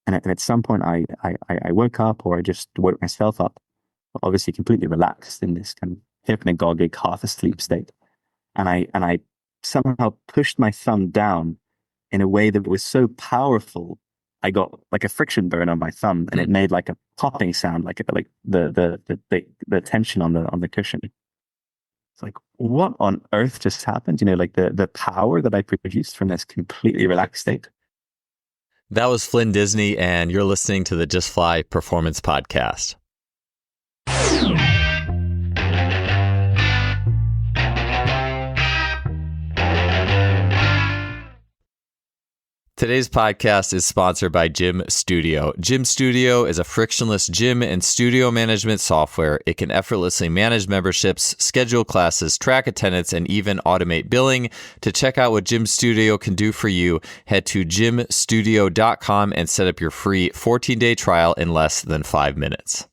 And at some point, I woke up, or I just woke myself up, obviously completely relaxed in this kind of hypnagogic, half asleep state. And I somehow pushed my thumb down in a way that was so powerful. I got like a friction burn on my thumb, and it made like a popping sound, like the tension on the cushion. It's like, what on earth just happened? Like the power that I produced from this completely relaxed state. That was Flynn Disney, and you're listening to the Just Fly Performance Podcast. Today's podcast is sponsored by Gym Studio. Gym Studio is a frictionless gym and studio management software. It can effortlessly manage memberships, schedule classes, track attendance, and even automate billing. To check out what Gym Studio can do for you, head to gymstudio.com and set up your free 14-day trial in less than 5 minutes.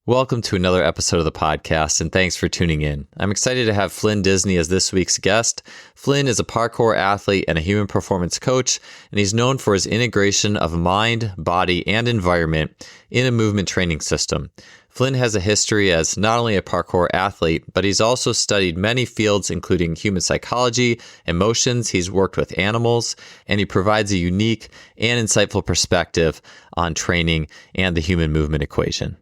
Welcome to another episode of the podcast, and thanks for tuning in. I'm excited to have Flynn Disney as this week's guest. Flynn is a parkour athlete and a human performance coach, and he's known for his integration of mind, body, and environment in a movement training system. Flynn has a history as not only a parkour athlete, but he's also studied many fields, including human psychology, emotions. He's worked with animals, and he provides a unique and insightful perspective on training and the human movement equation.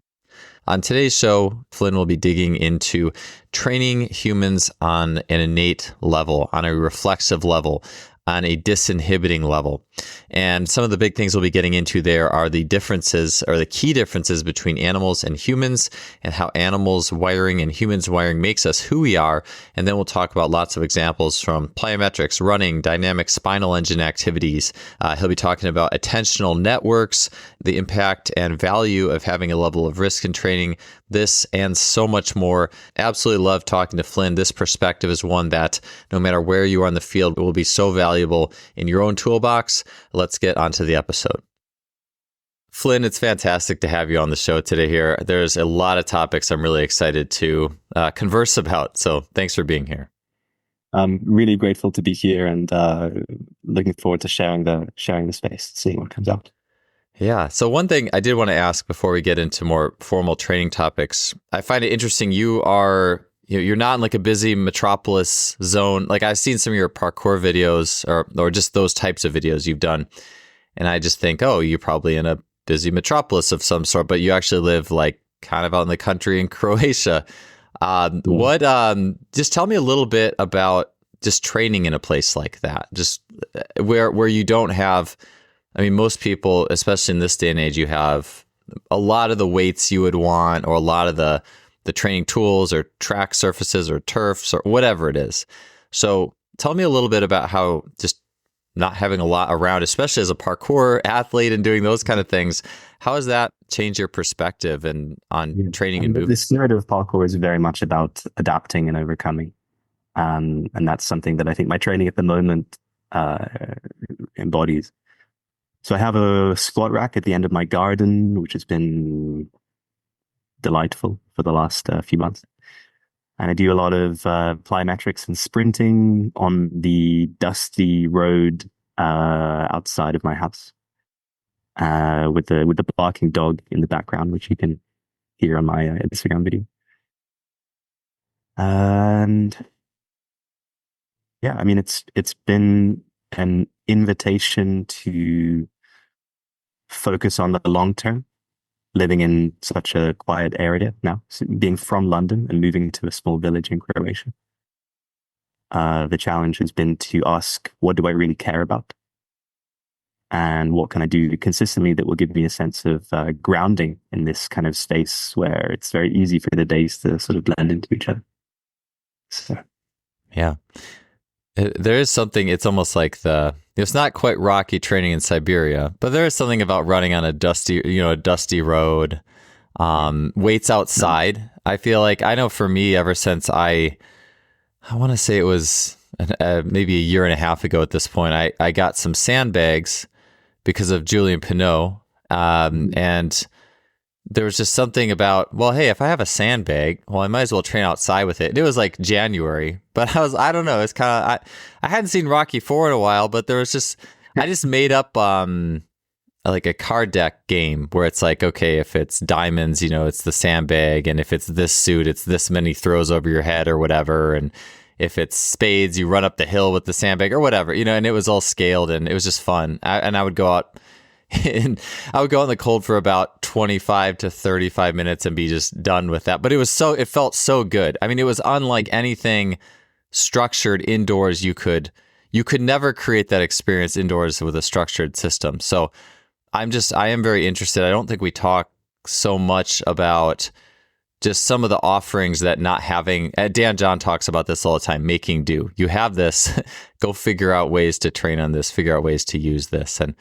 On today's show, Flynn will be digging into training humans on an innate level, on a reflexive level, on a disinhibiting level. And some of the big things we'll be getting into there are the differences, or the key differences between animals and humans, and how animals' wiring and humans' wiring makes us who we are. And then we'll talk about lots of examples from plyometrics, running, dynamic spinal-engine activities. He'll be talking about attentional networks, the impact and value of having a level of risk in training, this and so much more. Absolutely love talking to Flynn. This perspective is one that, no matter where you are in the field, will be so valuable in your own toolbox. Let's get onto the episode. Flynn, it's fantastic to have you on the show today here. There's a lot of topics I'm really excited to converse about. So thanks for being here. I'm really grateful to be here, and looking forward to sharing the space, seeing what comes out. Yeah. So one thing I did want to ask before we get into more formal training topics, I find it interesting. You're not in like a busy metropolis zone. Like I've seen some of your parkour videos or just those types of videos you've done. And I just think, oh, you're probably in a busy metropolis of some sort, but you actually live like kind of out in the country in Croatia. Just tell me a little bit about just training in a place like that, just where you don't have, I mean, most people, especially in this day and age, you have a lot of the weights you would want, or a lot of the training tools or track surfaces or turfs or whatever it is. So tell me a little bit about how just not having a lot around, especially as a parkour athlete and doing those kind of things, how has that changed your perspective on training and movement? The spirit of parkour is very much about adapting and overcoming. And that's something that I think my training at the moment embodies. So I have a squat rack at the end of my garden, which has been delightful for the last few months. And I do a lot of plyometrics and sprinting on the dusty road outside of my house, with the barking dog in the background, which you can hear on my Instagram video. And yeah, I mean, it's been an invitation to focus on the long term, living in such a quiet area now, being from London and moving to a small village in Croatia. The challenge has been to ask, what do I really care about? And what can I do consistently that will give me a sense of grounding in this kind of space where it's very easy for the days to sort of blend into each other. So. Yeah. There is something, it's almost like it's not quite Rocky training in Siberia, but there is something about running on a dusty road, weights outside. I feel like, I know for me, ever since I want to say it was maybe a year and a half ago at this point, I got some sandbags because of Julian Pinot. And there was just something about, well, hey, if I have a sandbag, well, I might as well train outside with it. And it was like January, but I don't know. It's kind of, I hadn't seen Rocky IV in a while, but there was just, I just made up, like a card deck game where it's like, okay, if it's diamonds, it's the sandbag, and if it's this suit, it's this many throws over your head or whatever, and if it's spades, you run up the hill with the sandbag or whatever, and it was all scaled, and it was just fun. And I would go out and I would go out in the cold for about 25 to 35 minutes and be just done with that. But it felt so good. I mean, it was unlike anything structured indoors. You could never create that experience indoors with a structured system. So I am very interested. I don't think we talk so much about just some of the offerings that not having. Dan John talks about this all the time, making do. You have this, go figure out ways to train on this, figure out ways to use this. And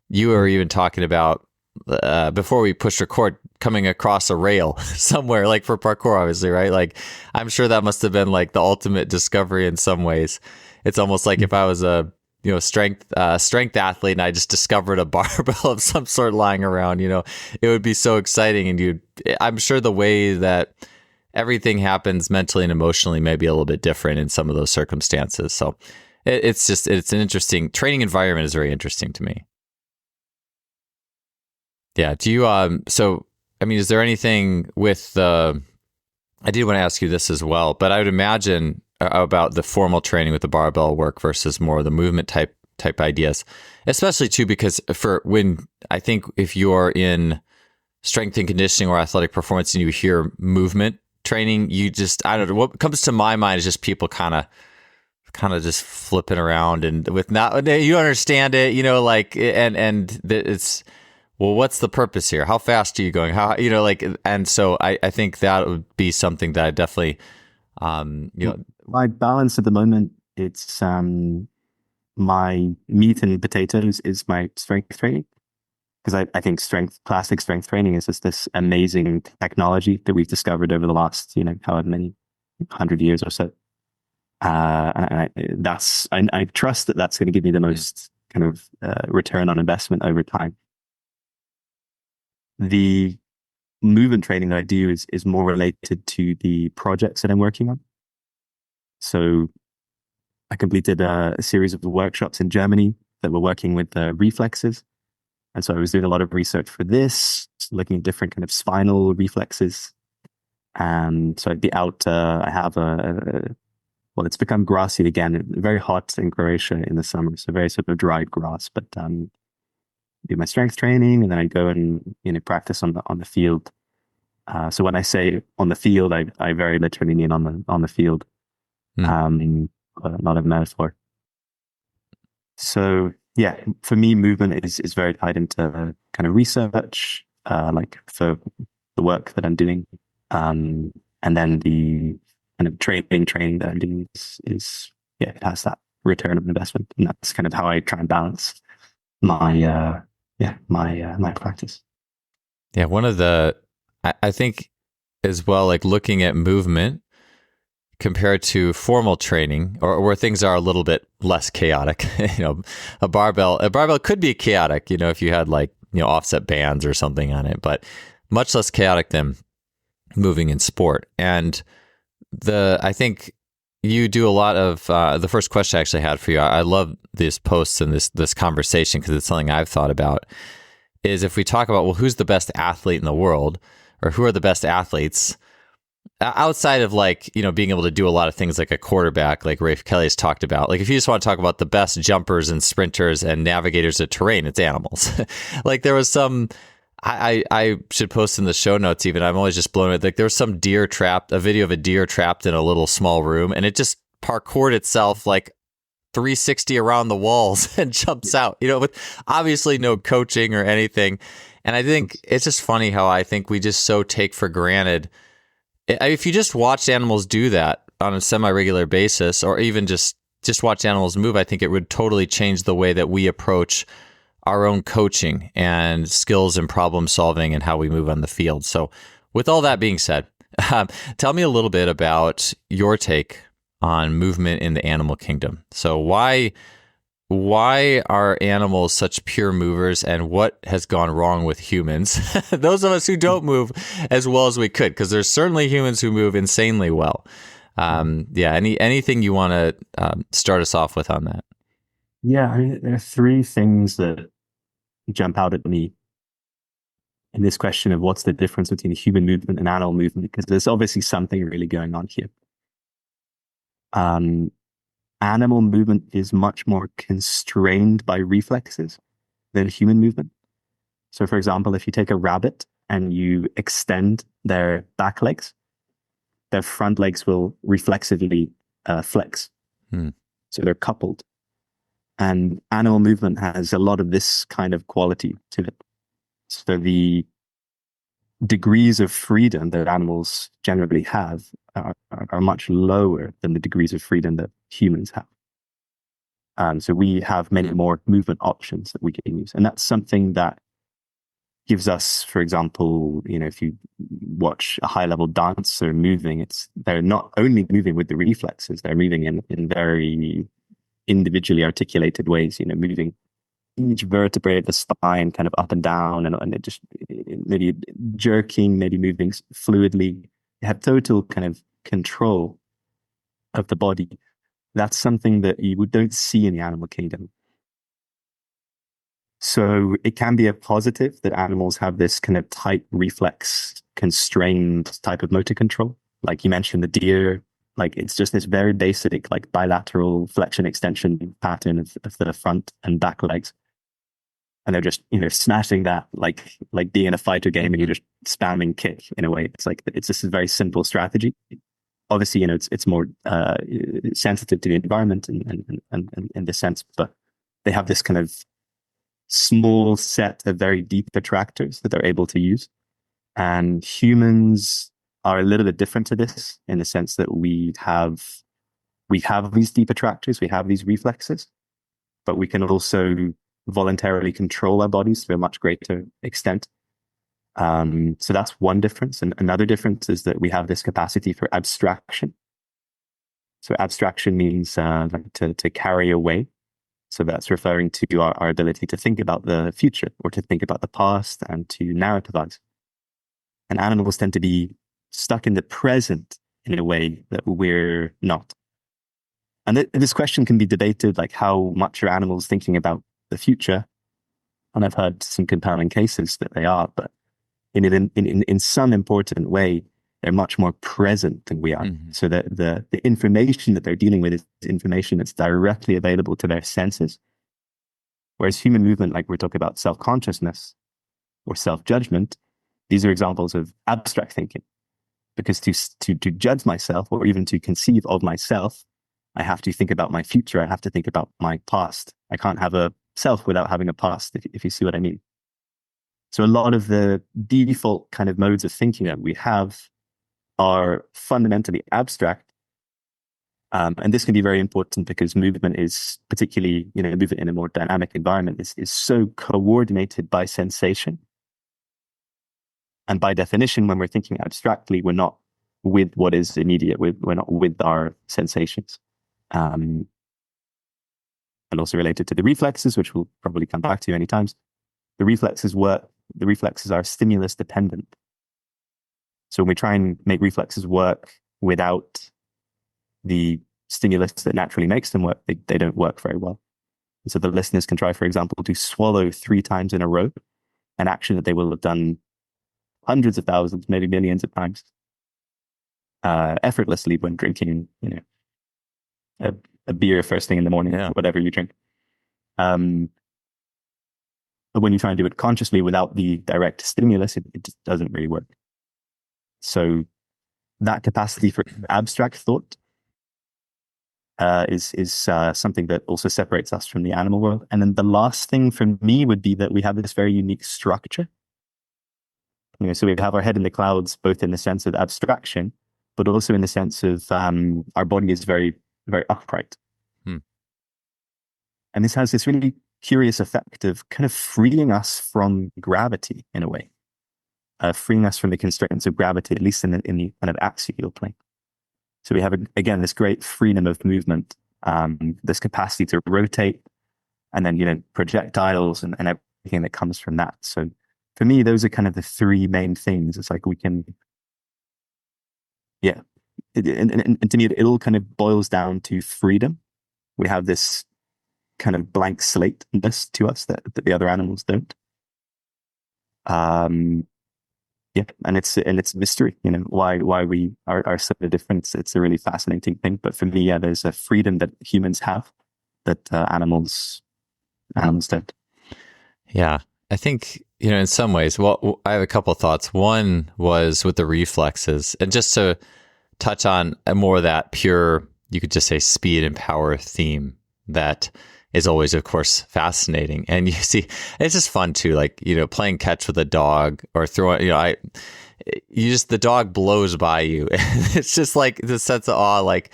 you were even talking about, before we pushed record, coming across a rail somewhere, like for parkour, obviously, right? Like, I'm sure that must have been like the ultimate discovery in some ways. It's almost like if I was a strength athlete and I just discovered a barbell of some sort lying around, it would be so exciting. And I'm sure the way that everything happens mentally and emotionally may be a little bit different in some of those circumstances. So it's an interesting training environment is very interesting to me. Yeah. Do you, so, I mean, is there anything with I did want to ask you this as well, but I would imagine about the formal training with the barbell work versus more of the movement type ideas, especially too, because I think if you're in strength and conditioning or athletic performance and you hear movement training, I don't know, what comes to my mind is just people kind of just flipping around and with not, you understand it, it's, well, what's the purpose here? How fast are you going? And so I think that would be something that I definitely, my balance at the moment, it's my meat and potatoes is my strength training, because I think classic strength training is just this amazing technology that we've discovered over the last however many 100 years or so. And I trust that that's going to give me the most kind of return on investment over time. The movement training that I do is more related to the projects that I'm working on. So I completed a series of workshops in Germany that were working with reflexes. And so I was doing a lot of research for this, looking at different kind of spinal reflexes. And so I'd be out, I have it's become grassy again, very hot in Croatia in the summer. So very sort of dried grass, but do my strength training, and then I go and practice on the field. So when I say on the field, I very literally mean on the field, not a metaphor. So yeah, for me, movement is very tied into kind of research, like for the work that I'm doing, and then the kind of training that I'm doing is it has that return of investment, and that's kind of how I try and balance my my practice. Yeah, one of I think as well, like looking at movement compared to formal training, or where things are a little bit less chaotic. A barbell could be chaotic, if you had like offset bands or something on it, but much less chaotic than moving in sport. And I think you do a lot of the first question I actually had for you. I love these posts and this conversation because it's something I've thought about. Is if we talk about, well, who's the best athlete in the world, or who are the best athletes outside of like being able to do a lot of things like a quarterback, like Rafe Kelly has talked about. Like if you just want to talk about the best jumpers and sprinters and navigators of terrain, it's animals. Like there was some. I should post in the show notes even. I'm always just blown away. Like there was some a video of a deer trapped in a little small room, and it just parkoured itself like 360 around the walls and jumps out, with obviously no coaching or anything. And I think it's just funny how I think we just so take for granted. If you just watch animals do that on a semi-regular basis, or even just watch animals move, I think it would totally change the way that we approach our own coaching and skills and problem solving and how we move on the field. So with all that being said, tell me a little bit about your take on movement in the animal kingdom. So why are animals such pure movers, and what has gone wrong with humans? Those of us who don't move as well as we could, because there's certainly humans who move insanely well. Anything you want to start us off with on that? Yeah, I mean, there are three things that jump out at me in this question of what's the difference between human movement and animal movement, because there's obviously something really going on here. Animal movement is much more constrained by reflexes than human movement. So, for example, if you take a rabbit and you extend their back legs, their front legs will reflexively flex. So they're coupled. And animal movement has a lot of this kind of quality to it. So the degrees of freedom that animals generally have are much lower than the degrees of freedom that humans have. So we have many more movement options that we can use. And that's something that gives us, for example, if you watch a high-level dancer moving, they're not only moving with the reflexes, they're moving in very individually articulated ways, moving each vertebrae of the spine kind of up and down, and it just maybe jerking, maybe moving fluidly. You have total kind of control of the body. That's something that you don't see in the animal kingdom. So it can be a positive that animals have this kind of tight reflex constrained type of motor control. Like you mentioned, the deer, like it's just this very basic, like bilateral flexion extension pattern of the front and back legs. And they're just, smashing that like being in a fighter game and you're just spamming kick in a way. It's just a very simple strategy. Obviously, it's more sensitive to the environment and in this sense, but they have this kind of small set of very deep attractors that they're able to use. And humans are a little bit different to this in the sense that we have these deep attractors, we have these reflexes, but we can also voluntarily control our bodies to a much greater extent. So that's one difference. And another difference is that we have this capacity for abstraction. So abstraction means like to carry away. So that's referring to our ability to think about the future or to think about the past and to narrativize. And animals tend to be stuck in the present in a way that we're not. And this question can be debated, like how much are animals thinking about the future? And I've heard some compelling cases that they are, but in some important way, they're much more present than we are. Mm-hmm. So that the information that they're dealing with is information that's directly available to their senses. Whereas human movement, like we're talking about self-consciousness or self-judgment, these are examples of abstract thinking. Because to judge myself or even to conceive of myself, I have to think about my future. I have to think about my past. I can't have a self without having a past, if you see what I mean. So a lot of the default kind of modes of thinking that we have are fundamentally abstract. And this can be very important because movement is particularly, movement in a more dynamic environment is so coordinated by sensation. And by definition, when we're thinking abstractly, we're not with what is immediate. We're not with our sensations. And also related to the reflexes, which we'll probably come back to many times. The reflexes are stimulus dependent. So when we try and make reflexes work without the stimulus that naturally makes them work, they don't work very well. And so the listeners can try, for example, to swallow 3 times in a row, an action that they will have done hundreds of thousands, maybe millions of times, effortlessly when drinking, a beer first thing in the morning, whatever you drink. But when you try and do it consciously without the direct stimulus, it just doesn't really work. So that capacity for abstract thought is something that also separates us from the animal world. And then the last thing for me would be that we have this very unique structure. So we have our head in the clouds, both in the sense of abstraction, but also in the sense of our body is very, very upright. And this has this really curious effect of kind of freeing us from gravity in a way, freeing us from the constraints of gravity, at least in the kind of axial plane. So we have, again, this great freedom of movement, this capacity to rotate, and then, projectiles and everything that comes from that. So for me, those are kind of the 3 main things. It's like we can, and to me, it all kind of boils down to freedom. We have this kind of blank slate-ness to us that the other animals don't. Yeah, and it's mystery, why we are so different. It's a really fascinating thing. But for me, yeah, there's a freedom that humans have that animals don't. Yeah, I think, in some ways, well, I have a couple of thoughts. One was with the reflexes, and just to touch on more of that pure, you could just say speed and power theme that is always, of course, fascinating. And you see, it's just fun too, like, playing catch with a dog or throwing, the dog blows by you. It's just like the sense of awe, like,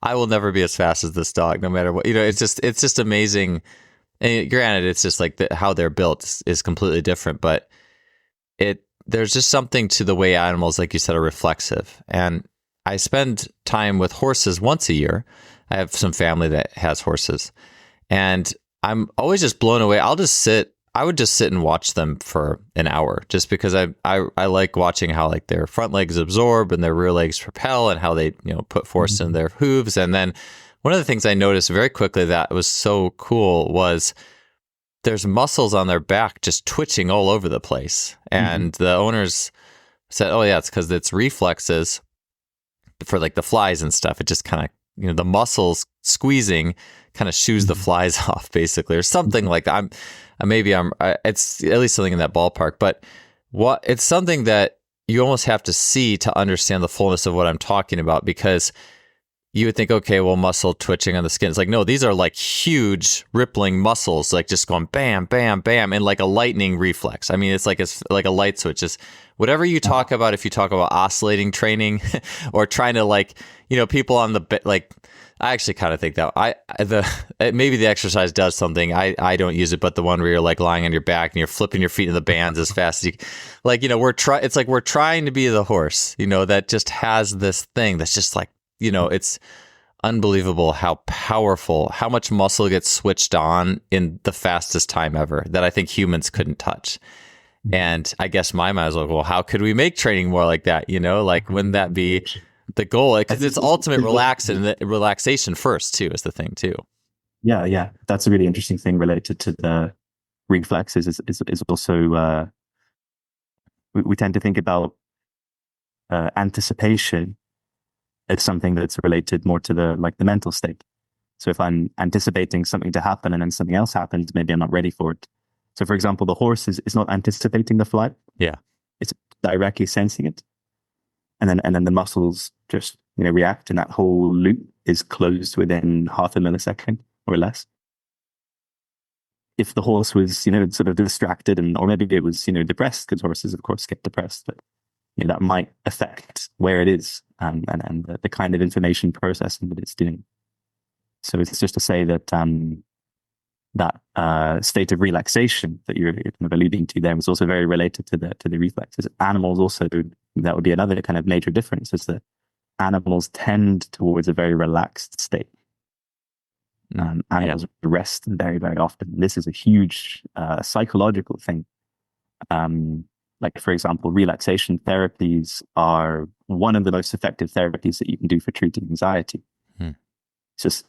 I will never be as fast as this dog, no matter what, it's just amazing. And granted, it's just like how they're built is completely different, but there's just something to the way animals, like you said, are reflexive. And I spend time with horses once a year. I have some family that has horses, and I'm always just blown away. I would just sit and watch them for an hour, just because I like watching how like their front legs absorb and their rear legs propel, and how they put force in their hooves. And then one of the things I noticed very quickly that was so cool was there's muscles on their back just twitching all over the place. And the owners said, oh yeah, it's because it's reflexes for like the flies and stuff. It just kind of, the muscles squeezing kind of shoos the flies off, basically, or something like that. It's at least something in that ballpark, but it's something that you almost have to see to understand the fullness of what I'm talking about, because you would think, okay, well, muscle twitching on the skin. It's like, no, these are like huge rippling muscles, like just going bam, bam, bam, and like a lightning reflex. I mean, it's like a light switch. Just whatever you talk about, if you talk about oscillating training or trying to like, people on the like, I actually kind of think that maybe the exercise does something. I don't use it, but the one where you're like lying on your back and you're flipping your feet in the bands as fast as you, like, it's like we're trying to be the horse, that just has this thing that's just like, it's unbelievable how powerful, how much muscle gets switched on in the fastest time ever that I think humans couldn't touch. And I guess my mind was like, well, how could we make training more like that? Like, wouldn't that be the goal? Because it's ultimate relaxation first, too, is the thing, too. Yeah. That's a really interesting thing related to the reflexes is also, we tend to think about anticipation as something that's related more to the mental state. So if I'm anticipating something to happen and then something else happens, maybe I'm not ready for it. So for example, the horse is not anticipating the flight. Yeah. It's directly sensing it. And then the muscles just, react, and that whole loop is closed within half a millisecond or less. If the horse was, sort of distracted or maybe it was, depressed, because horses, of course, get depressed, but that might affect where it is and the kind of information processing that it's doing. So it's just to say that that state of relaxation that you're kind of alluding to there was also very related to the reflexes. Animals also, that would be another kind of major difference, is that animals tend towards a very relaxed state. Animals rest very, very often. This is a huge psychological thing. Like, for example, relaxation therapies are one of the most effective therapies that you can do for treating anxiety. It's just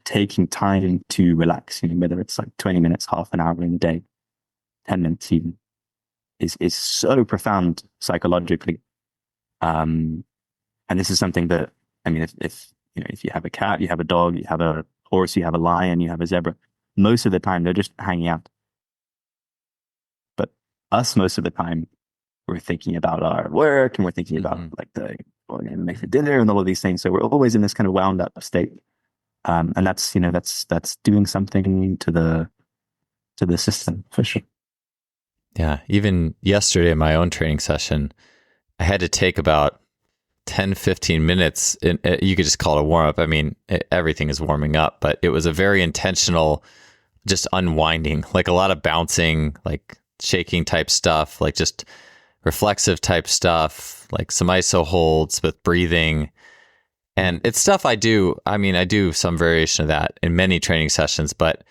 taking time to relax, whether it's like 20 minutes, half an hour in a day, 10 minutes even, is so profound psychologically. And this is something that, I mean, if you have a cat, you have a dog, you have a horse, you have a lion, you have a zebra, most of the time they're just hanging out. But us, most of the time, we're thinking about our work, and we're thinking about like we're going to make the dinner and all of these things. So we're always in this kind of wound up state. And that's doing something to the system for sure. Yeah. Even yesterday in my own training session, I had to take about 10, 15 minutes. You could just call it a warm up. I mean, everything is warming up, but it was a very intentional, just unwinding, like a lot of bouncing, like shaking type stuff, like just reflexive type stuff, like some iso holds with breathing. And it's stuff I do. I mean, I do some variation of that in many training sessions, but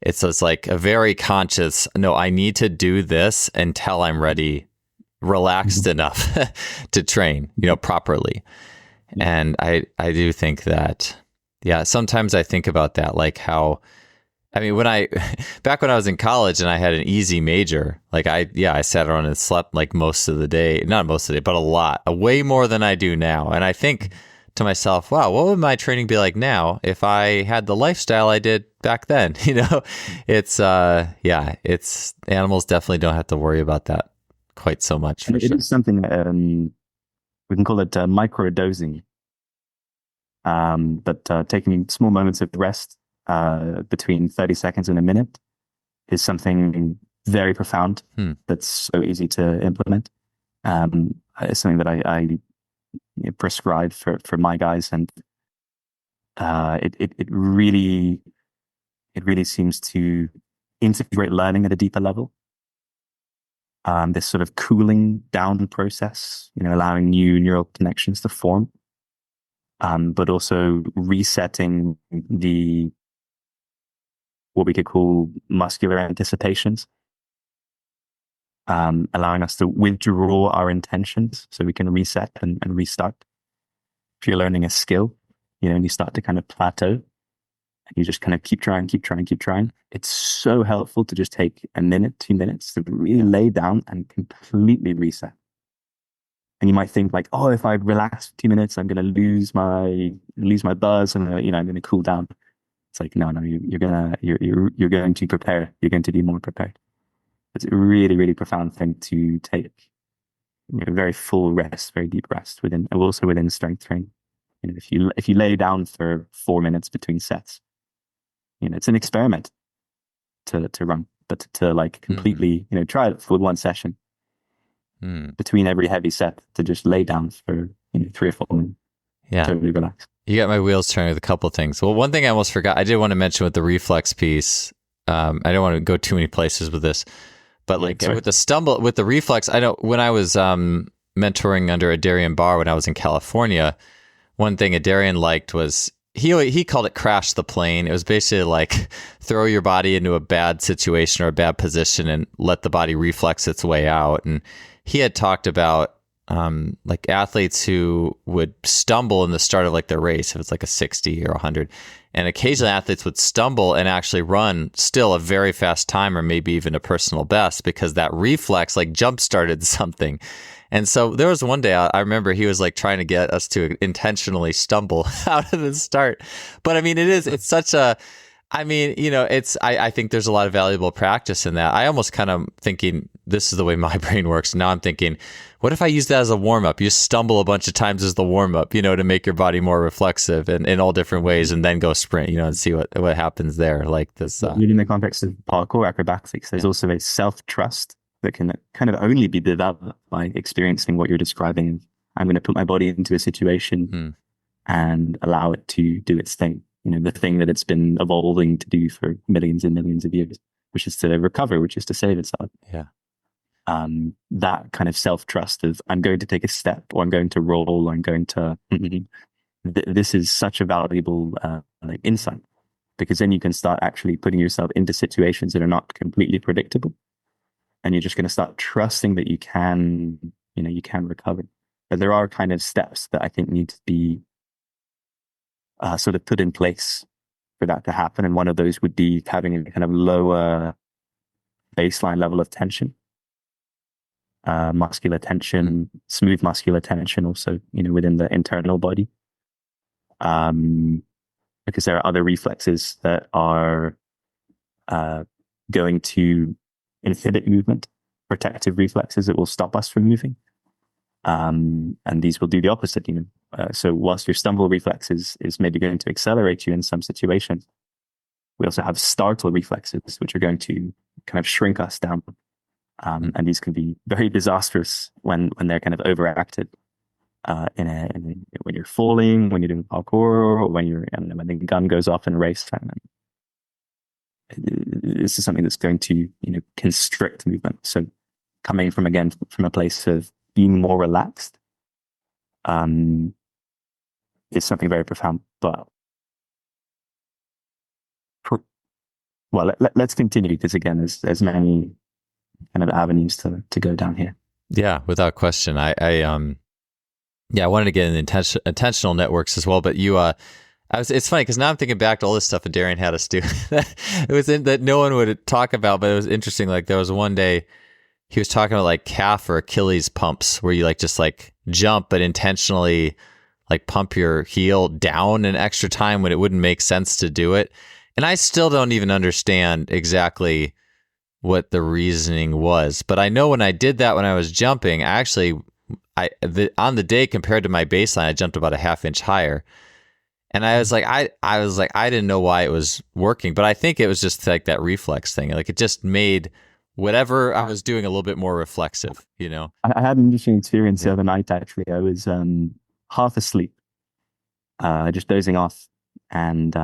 it's like a very conscious, no, I need to do this until I'm ready, relaxed enough to train, properly. And I do think that, yeah, sometimes I think about that, like how I mean, back when I was in college and I had an easy major, like I sat around and slept like most of the day, not most of the day, but a lot, way more than I do now. And I think to myself, wow, what would my training be like now if I had the lifestyle I did back then? It's, it's animals definitely don't have to worry about that quite so much. And it is something, we can call it micro-dosing. But taking small moments of rest between 30 seconds and a minute is something very profound that's so easy to implement. It's something that I prescribe for my guys, and it really seems to integrate learning at a deeper level. This sort of cooling down process, allowing new neural connections to form. But also resetting what we could call muscular anticipations, allowing us to withdraw our intentions so we can reset and restart. If you're learning a skill, and you start to kind of plateau, and you just kind of keep trying. It's so helpful to just take a minute, 2 minutes to really lay down and completely reset. And you might think like, oh, if I relax for 2 minutes, I'm going to lose my buzz, and I'm going to cool down. It's like, no, you're going to prepare. You're going to be more prepared. It's a really, really profound thing to take. Very full rest, very deep rest also within strength training. If you lay down for 4 minutes between sets, it's an experiment to run, but to like completely, try it for one session. Between every heavy set, to just lay down for 3 or 4 minutes. Yeah. Totally relax. You got my wheels turning with a couple of things. Well, one thing I almost forgot, I did want to mention with the reflex piece. I don't want to go too many places with this, but like with the reflex, I know when I was mentoring under Adarian Barr when I was in California, one thing Adarian liked was he called it crash the plane. It was basically like throw your body into a bad situation or a bad position and let the body reflex its way out. And he had talked about like athletes who would stumble in the start of like their race, if it's like a 60 or 100, and occasionally athletes would stumble and actually run still a very fast time or maybe even a personal best because that reflex like jump started something. And so there was one day I remember he was like trying to get us to intentionally stumble out of the start. But I mean, it's such a, I mean, I think there's a lot of valuable practice in that. I almost kind of thinking this is the way my brain works. Now I'm thinking, what if I use that as a warm up? You just stumble a bunch of times as the warm up, to make your body more reflexive and in all different ways, and then go sprint, and see what happens there. Like this. In the context of parkour acrobatics, there's also a self-trust that can kind of only be developed by experiencing what you're describing. I'm going to put my body into a situation and allow it to do its thing. The thing that it's been evolving to do for millions and millions of years, which is to recover, which is to save itself. Yeah. That kind of self-trust of I'm going to take a step, or I'm going to roll, or I'm going to, this is such a valuable like insight, because then you can start actually putting yourself into situations that are not completely predictable. And you're just going to start trusting that you can recover. But there are kind of steps that I think need to be sort of put in place for that to happen. And one of those would be having a kind of lower baseline level of tension, muscular tension, smooth muscular tension also, within the internal body. Because there are other reflexes that are going to inhibit movement, protective reflexes that will stop us from moving. And these will do the opposite. So whilst your stumble reflex is maybe going to accelerate you in some situations, we also have startle reflexes, which are going to kind of shrink us down. And these can be very disastrous when they're kind of overacted. When you're falling, when you're doing parkour, or when the gun goes off in a race. This is something that's going to constrict movement. So coming from a place of being more relaxed is something very profound. But let's continue, because again, there's many kind of avenues to go down here. Yeah, without question. I wanted to get in attentional networks as well, but you It's funny because now I'm thinking back to all this stuff that Darian had us do. It was that no one would talk about, but it was interesting. Like there was one day he was talking about like calf or Achilles pumps where you like just like jump, but intentionally like pump your heel down an extra time when it wouldn't make sense to do it. And I still don't even understand exactly what the reasoning was. But I know when I did that when I was jumping, on the day compared to my baseline, I jumped about a half inch higher. And I was like, I didn't know why it was working, but I think it was just like that reflex thing. Like it just made whatever I was doing a little bit more reflexive, you know? I had an interesting experience the other night, actually. I was half asleep, just dozing off. And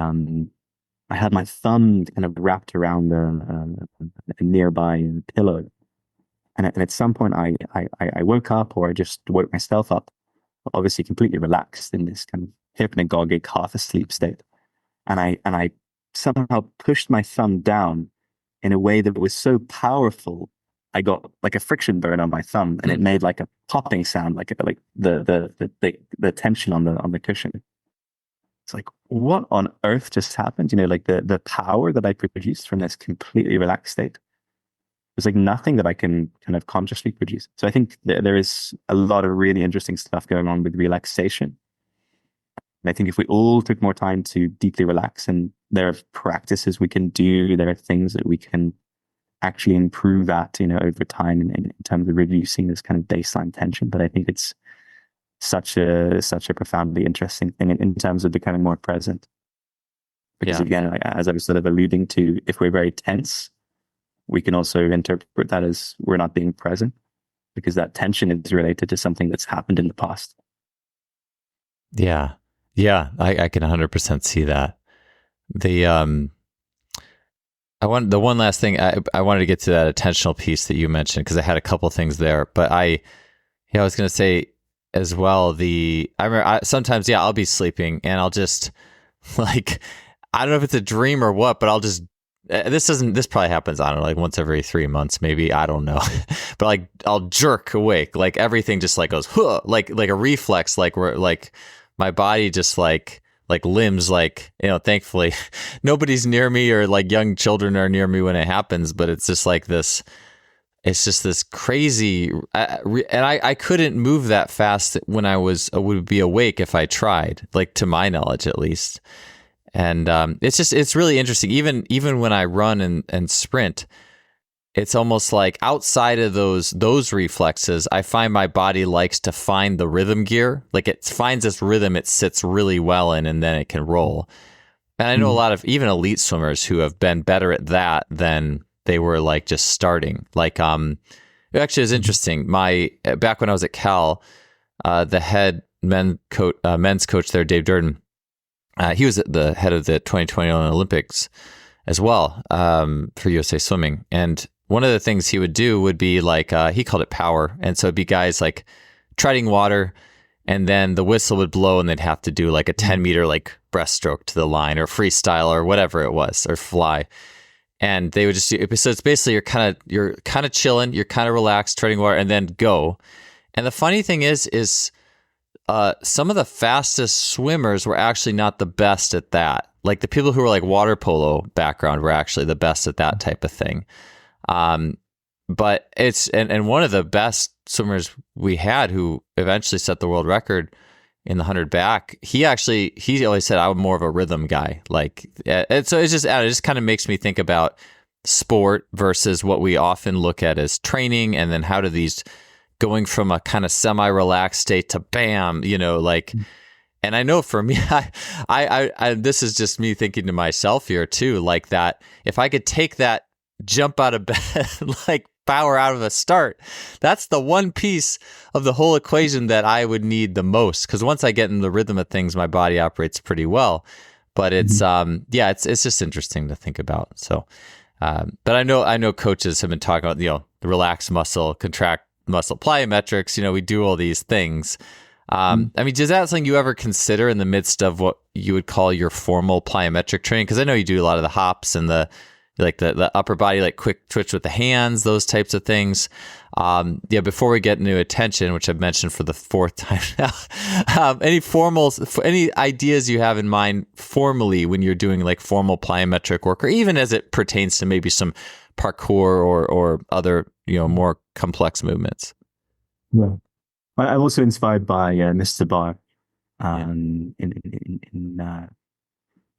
I had my thumb kind of wrapped around a nearby pillow. And at some point, I woke up, or I just woke myself up, obviously completely relaxed in this kind of hypnagogic half asleep state. And I somehow pushed my thumb down in a way that was so powerful. I got like a friction burn on my thumb, and it made like a popping sound, like the tension on the cushion. It's like, what on earth just happened? You know, like the power that I produced from this completely relaxed state was like nothing that I can kind of consciously produce. So I think there is a lot of really interesting stuff going on with relaxation. And I think if we all took more time to deeply relax, and there are practices we can do, there are things that we can actually improve at, you know, over time in terms of reducing this kind of baseline tension. But I think it's such a profoundly interesting thing in terms of becoming more present. Because again, like, as I was sort of alluding to, if we're very tense, we can also interpret that as we're not being present, because that tension is related to something that's happened in the past. Yeah. Yeah. I can 100% see that. The one last thing I wanted to get to that attentional piece that you mentioned, because I had a couple things there, but I was going to say as well, I remember sometimes, I'll be sleeping and I'll just like, I don't know if it's a dream or what, but I'll just, this probably happens, I don't know, like once every 3 months, maybe, I don't know, but like I'll jerk awake, like everything just like goes, huh, like a reflex, like where like my body just like limbs, like, you know, thankfully nobody's near me, or like young children are near me when it happens, but it's just like this, it's just this crazy, and I couldn't move that fast when I would be awake if I tried, like to my knowledge at least. And it's really interesting. Even when I run and sprint, it's almost like outside of those reflexes, I find my body likes to find the rhythm gear. Like it finds this rhythm it sits really well in, and then it can roll. And I know a lot of even elite swimmers who have been better at that than they were like just starting. Like it actually is interesting. Back when I was at Cal, the head men's coach there, Dave Durden, he was the head of the 2020 Olympics as well, for USA Swimming. And one of the things he would do would be like, he called it power. And so it'd be guys like treading water, and then the whistle would blow and they'd have to do like a 10-meter like breaststroke to the line, or freestyle, or whatever it was, or fly. And they would just do, so it's basically you're kind of chilling, you're kind of relaxed, treading water, and then go. And the funny thing is some of the fastest swimmers were actually not the best at that. Like the people who were like water polo background were actually the best at that type of thing. But it's, and one of the best swimmers we had who eventually set the world record in the 100 back, he always said I'm more of a rhythm guy. Like, and so it just kind of makes me think about sport versus what we often look at as training. And then how do these going from a kind of semi-relaxed state to bam, you know, like, and I know for me, I this is just me thinking to myself here too, like that if I could take that jump out of bed, like power out of a start, that's the one piece of the whole equation that I would need the most. Because once I get in the rhythm of things, my body operates pretty well. But it's it's just interesting to think about. So, but I know coaches have been talking about, you know, the relax muscle, contract muscle, plyometrics. You know, we do all these things. I mean, is that something you ever consider in the midst of what you would call your formal plyometric training? Because I know you do a lot of the hops and the, like the upper body, like quick twitch with the hands, those types of things. Before we get into attention, which I've mentioned for the fourth time now, any ideas you have in mind formally when you're doing like formal plyometric work, or even as it pertains to maybe some parkour or other, more complex movements? Yeah. I'm also inspired by Mr. Barr Yeah. in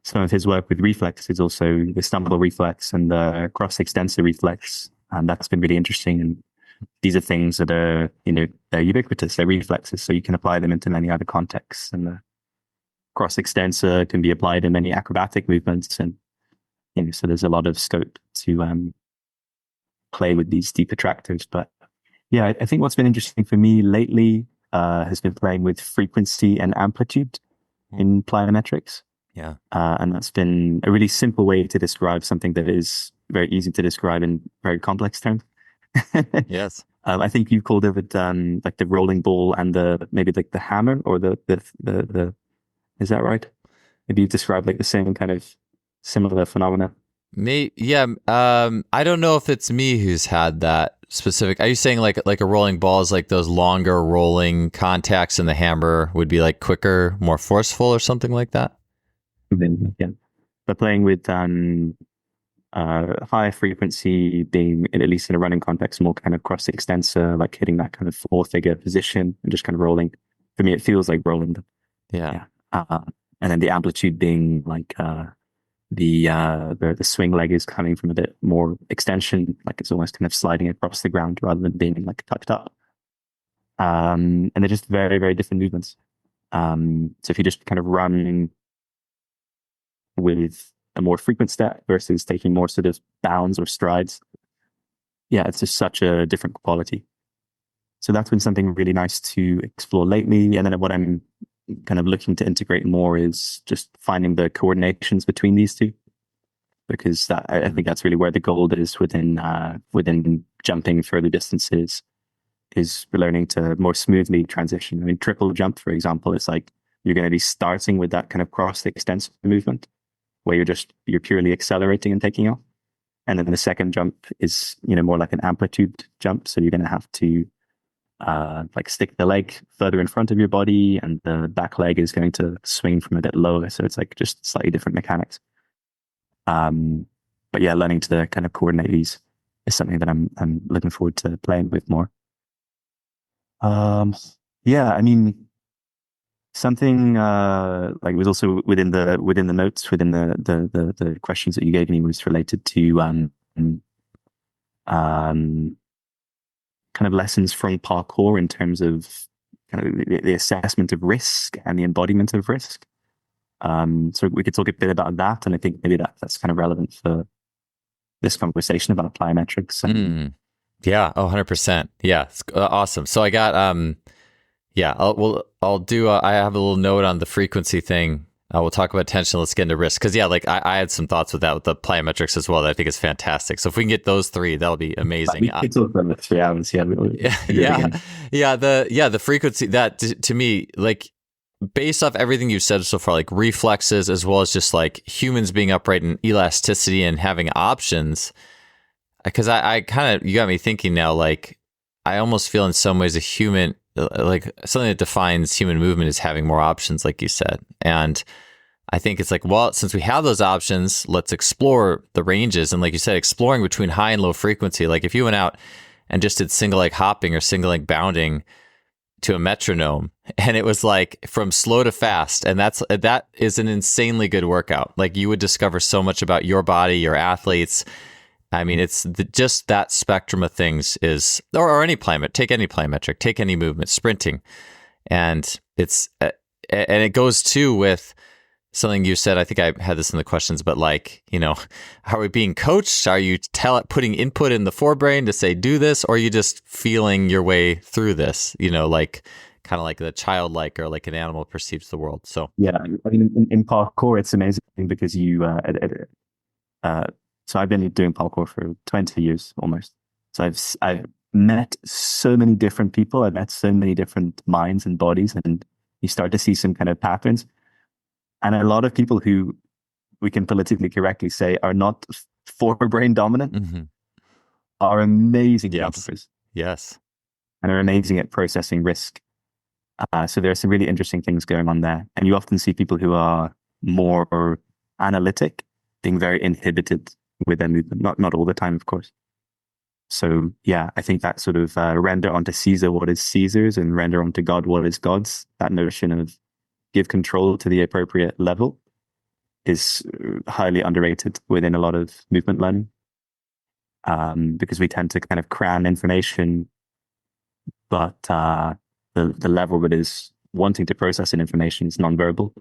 some of his work with reflexes, also the stumble reflex and the cross extensor reflex. And that's been really interesting. And these are things that are, they're ubiquitous, they're reflexes, so you can apply them into many other contexts. And the cross extensor can be applied in many acrobatic movements. And, so there's a lot of scope to play with these deep attractors. But yeah, I think what's been interesting for me lately has been playing with frequency and amplitude in plyometrics. Yeah. And that's been a really simple way to describe something that is very easy to describe in very complex terms. Yes. I think you called it like the rolling ball and maybe like the hammer or the is that right? Maybe you described like the same kind of similar phenomena. Yeah. I don't know if it's me who's had that specific. Are you saying like a rolling ball is like those longer rolling contacts, and the hammer would be like quicker, more forceful, or something like that? Yeah, but playing with high frequency being, at least in a running context, more kind of cross extensor, like hitting that kind of four figure position and just kind of rolling. For me, it feels like rolling. Yeah. And then the amplitude being like the swing leg is coming from a bit more extension, like it's almost kind of sliding across the ground rather than being like tucked up. And they're just very, very different movements. So if you just kind of run with a more frequent step versus taking more sort of bounds or strides, yeah, it's just such a different quality. So that's been something really nice to explore lately. And then what I'm kind of looking to integrate more is just finding the coordinations between these two, because I think that's really where the gold is within jumping further distances, is learning to more smoothly transition. I mean, triple jump, for example, is like you're going to be starting with that kind of cross extensor movement where you're purely accelerating and taking off. And then the second jump is, more like an amplitude jump. So you're going to have to like stick the leg further in front of your body, and the back leg is going to swing from a bit lower. So it's like just slightly different mechanics. But yeah, learning to kind of coordinate these is something that I'm looking forward to playing with more. Yeah, I mean, something like was also within the notes, within the questions that you gave me, was related to kind of lessons from parkour in terms of kind of the assessment of risk and the embodiment of risk. So we could talk a bit about that, and I think maybe that's kind of relevant for this conversation about plyometrics. Yeah, 100%. Yeah, it's awesome. So I got yeah, I'll do. I have a little note on the frequency thing. We'll talk about tension. Let's get into risk, because like I had some thoughts with that, with the plyometrics as well, that I think is fantastic. So if we can get those three, that'll be amazing. We could talk about 3 hours. Yeah, The frequency, that to me, like based off everything you've said so far, like reflexes as well as just like humans being upright and elasticity and having options. Because I kind of, you got me thinking now, like I almost feel in some ways a human, like something that defines human movement is having more options, like you said. And I think it's like, well, since we have those options, let's explore the ranges. And like you said, exploring between high and low frequency. Like if you went out and just did single leg hopping or single leg bounding to a metronome, and it was like from slow to fast, and that is an insanely good workout. Like you would discover so much about your body, your athletes. I mean, it's just that spectrum of things is, or any plyometric, take any plyometric, take any movement, sprinting. And and it goes too with something you said. I think I had this in the questions, but like, are we being coached? Are you putting input in the forebrain to say, do this, or are you just feeling your way through this, like kind of like the childlike, or like an animal perceives the world. So, yeah, I mean, in parkour, it's amazing because so I've been doing parkour for 20 years almost. So I've met so many different people. I've met so many different minds and bodies, and you start to see some kind of patterns. And a lot of people who we can politically correctly say are not forebrain dominant Mm-hmm. are amazing Yes. photographers Yes. and are amazing at processing risk. So there are some really interesting things going on there. And you often see people who are more analytic being very inhibited with their movement. Not all the time, of course. So yeah, I think that sort of render onto Caesar what is Caesar's and render onto God what is God's, that notion of give control to the appropriate level is highly underrated within a lot of movement learning. Because we tend to kind of cram information, but the level that is wanting to process an information is nonverbal.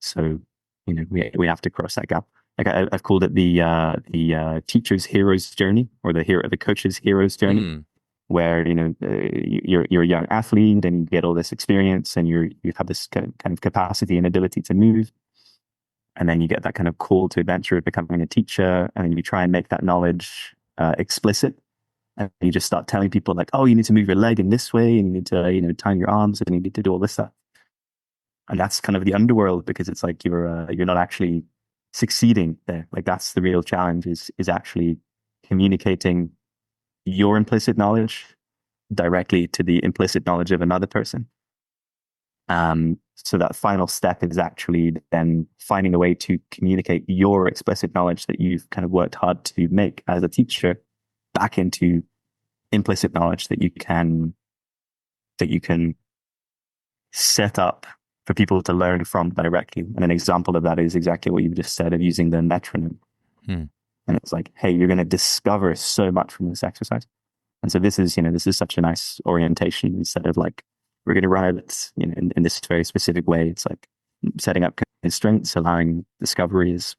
So, we have to cross that gap. Like I've called it the teacher's hero's journey, or the coach's hero's journey, where you're a young athlete and you get all this experience and you have this kind of capacity and ability to move, and then you get that kind of call to adventure of becoming a teacher, and you try and make that knowledge explicit. And you just start telling people like, oh, you need to move your leg in this way, and you need to, time your arms, and you need to do all this stuff. And that's kind of the underworld, because it's like you're not actually succeeding there. Like that's the real challenge is actually communicating your implicit knowledge directly to the implicit knowledge of another person. So that final step is actually then finding a way to communicate your explicit knowledge that you've kind of worked hard to make as a teacher back into implicit knowledge that you can set up for people to learn from directly. And an example of that is exactly what you just said, of using the metronome. And it's like, hey, you're going to discover so much from this exercise. And so this is such a nice orientation. Instead of like, we're going to run it in this very specific way. It's like setting up constraints, allowing discovery is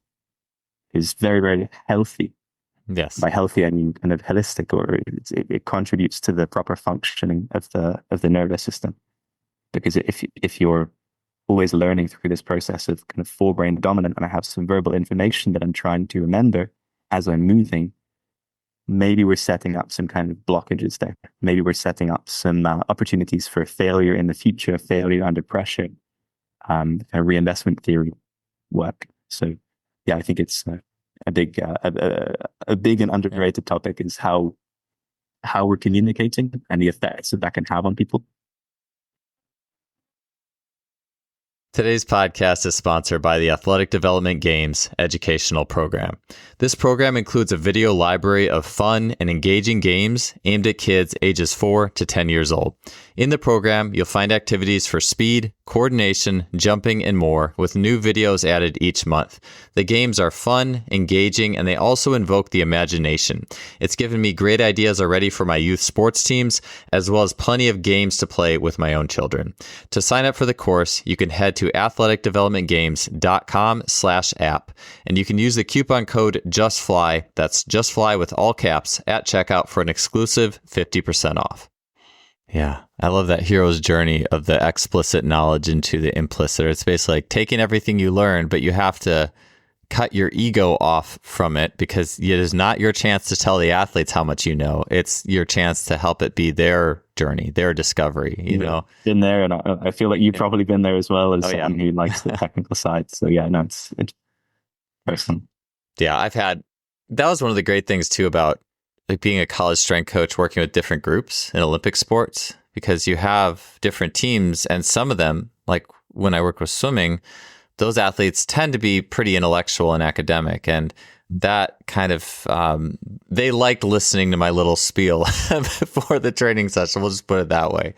very, very healthy. Yes. By healthy, I mean kind of holistic, or it contributes to the proper functioning of the nervous system. Because if you're always learning through this process of kind of forebrain dominant, and I have some verbal information that I'm trying to remember as I'm moving, maybe we're setting up some kind of blockages there. Maybe we're setting up some opportunities for failure in the future, failure under pressure, reinvestment theory work. So yeah, I think it's a big and underrated topic is how we're communicating and the effects that can have on people. Today's podcast is sponsored by the Athletic Development Games educational program. This program includes a video library of fun and engaging games aimed at kids ages 4 to 10 years old. In the program, you'll find activities for speed, coordination, jumping, and more, with new videos added each month. The games are fun, engaging, and they also invoke the imagination. It's given me great ideas already for my youth sports teams, as well as plenty of games to play with my own children. To sign up for the course, you can head to athleticdevelopmentgames.com/app, and you can use the coupon code JUSTFLY, that's JUSTFLY with all caps, at checkout for an exclusive 50% off. Yeah, I love that hero's journey of the explicit knowledge into the implicit. It's basically like taking everything you learn, but you have to cut your ego off from it, because it is not your chance to tell the athletes how much you know. It's your chance to help it be their journey, their discovery, Been there, and I feel like you've probably been there as well as someone who likes the technical side. So yeah, no, it's personal. Yeah, that was one of the great things too about like being a college strength coach, working with different groups in Olympic sports, because you have different teams, and some of them, like when I work with swimming, those athletes tend to be pretty intellectual and academic, and that kind of they liked listening to my little spiel before the training session. We'll just put it that way.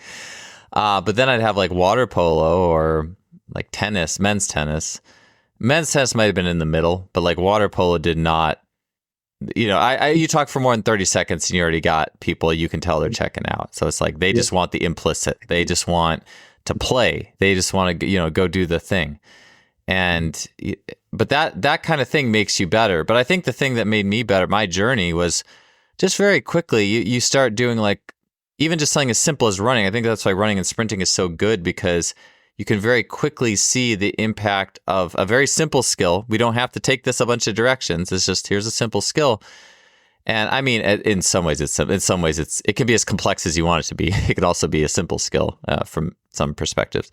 But then I'd have like water polo or like tennis, men's tennis. Men's tennis might have been in the middle, but like water polo did not. You talk for more than 30 seconds and you already got people, you can tell they're checking out. So it's like they just want the implicit. They just want to play. They just want to, go do the thing. But that kind of thing makes you better. But I think the thing that made me better, my journey, was just very quickly, you start doing like even just something as simple as running. I think that's why running and sprinting is so good, because you can very quickly see the impact of a very simple skill. We don't have to take this a bunch of directions. It's just, here's a simple skill. And I mean, in some ways, it can be as complex as you want it to be. It could also be a simple skill from some perspectives.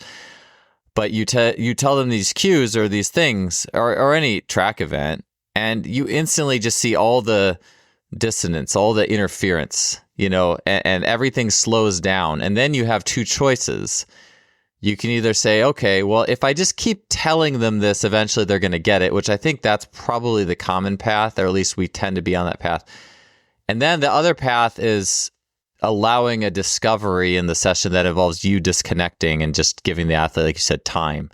But you tell them these cues or these things, or any track event, and you instantly just see all the dissonance, all the interference, and everything slows down. And then you have two choices. You can either say, okay, well, if I just keep telling them this, eventually they're going to get it, which I think that's probably the common path, or at least we tend to be on that path. And then the other path is allowing a discovery in the session that involves you disconnecting and just giving the athlete, like you said, time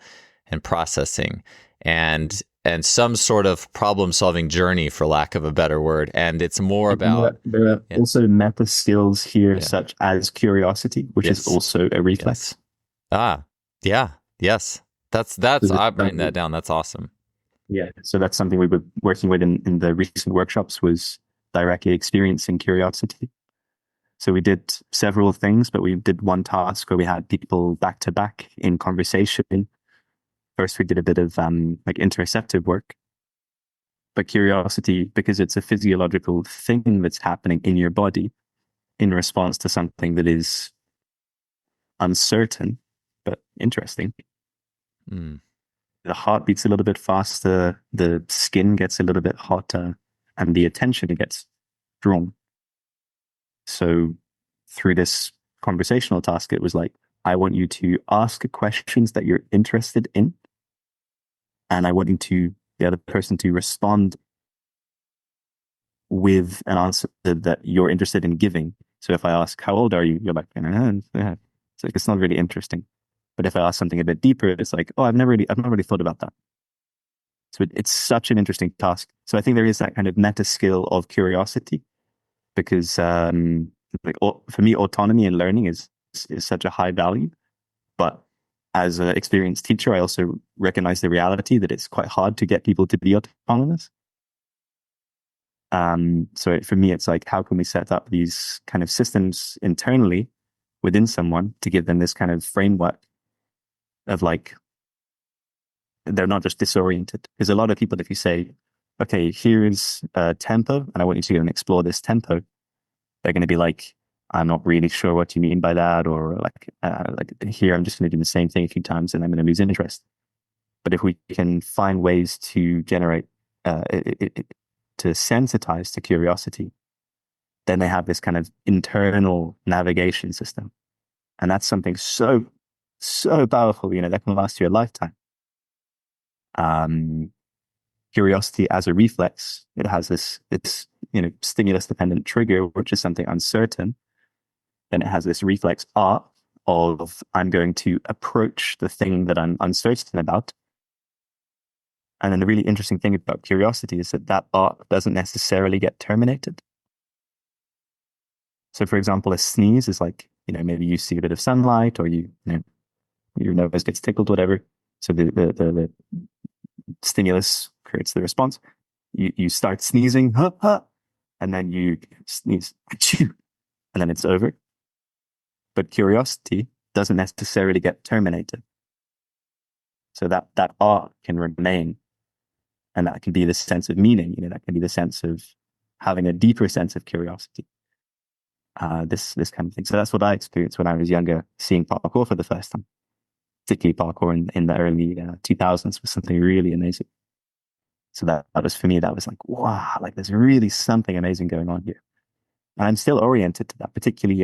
and processing and some sort of problem-solving journey, for lack of a better word. And it's more about... There are also meta skills here, such as curiosity, which is also a reflex. Yes. That's I'm writing that down. That's awesome. Yeah. So that's something we were working with in the recent workshops, was directly experiencing curiosity. So we did several things, but we did one task where we had people back to back in conversation. First, we did a bit of like interoceptive work. But curiosity, because it's a physiological thing that's happening in your body in response to something that is uncertain, but interesting. The heart beats a little bit faster, the skin gets a little bit hotter, and the attention gets drawn. So through this conversational task, it was like, I want you to ask questions that you're interested in, and I want the other person to respond with an answer that you're interested in giving. So if I ask, how old are you? You're like, it's like, it's not really interesting. But if I ask something a bit deeper, it's like, oh, I've not really thought about that. So it's such an interesting task. So I think there is that kind of meta skill of curiosity, because for me, autonomy and learning is such a high value. But as an experienced teacher, I also recognize the reality that it's quite hard to get people to be autonomous. So for me, it's like, how can we set up these kind of systems internally within someone to give them this kind of framework of like, they're not just disoriented. Because a lot of people, if you say, okay, here's a tempo, and I want you to go and explore this tempo, they're going to be like, I'm not really sure what you mean by that, or like here, I'm just going to do the same thing a few times and I'm going to lose interest. But if we can find ways to generate, to sensitize to curiosity, then they have this kind of internal navigation system. And that's something so powerful, that can last you a lifetime. Curiosity as a reflex, it has this, it's, stimulus dependent trigger, which is something uncertain. Then it has this reflex arc of, I'm going to approach the thing that I'm uncertain about. And then the really interesting thing about curiosity is that arc doesn't necessarily get terminated. So for example, a sneeze is like, maybe you see a bit of sunlight, or your nose gets tickled, whatever. So the stimulus creates the response. You start sneezing, and then you sneeze, and then it's over. But curiosity doesn't necessarily get terminated. So that arc can remain, and that can be the sense of meaning. That can be the sense of having a deeper sense of curiosity. This kind of thing. So that's what I experienced when I was younger, seeing parkour for the first time. Particularly parkour in the early 2000s was something really amazing. So that was, for me, that was like, wow, like there's really something amazing going on here. And I'm still oriented to that. Particularly,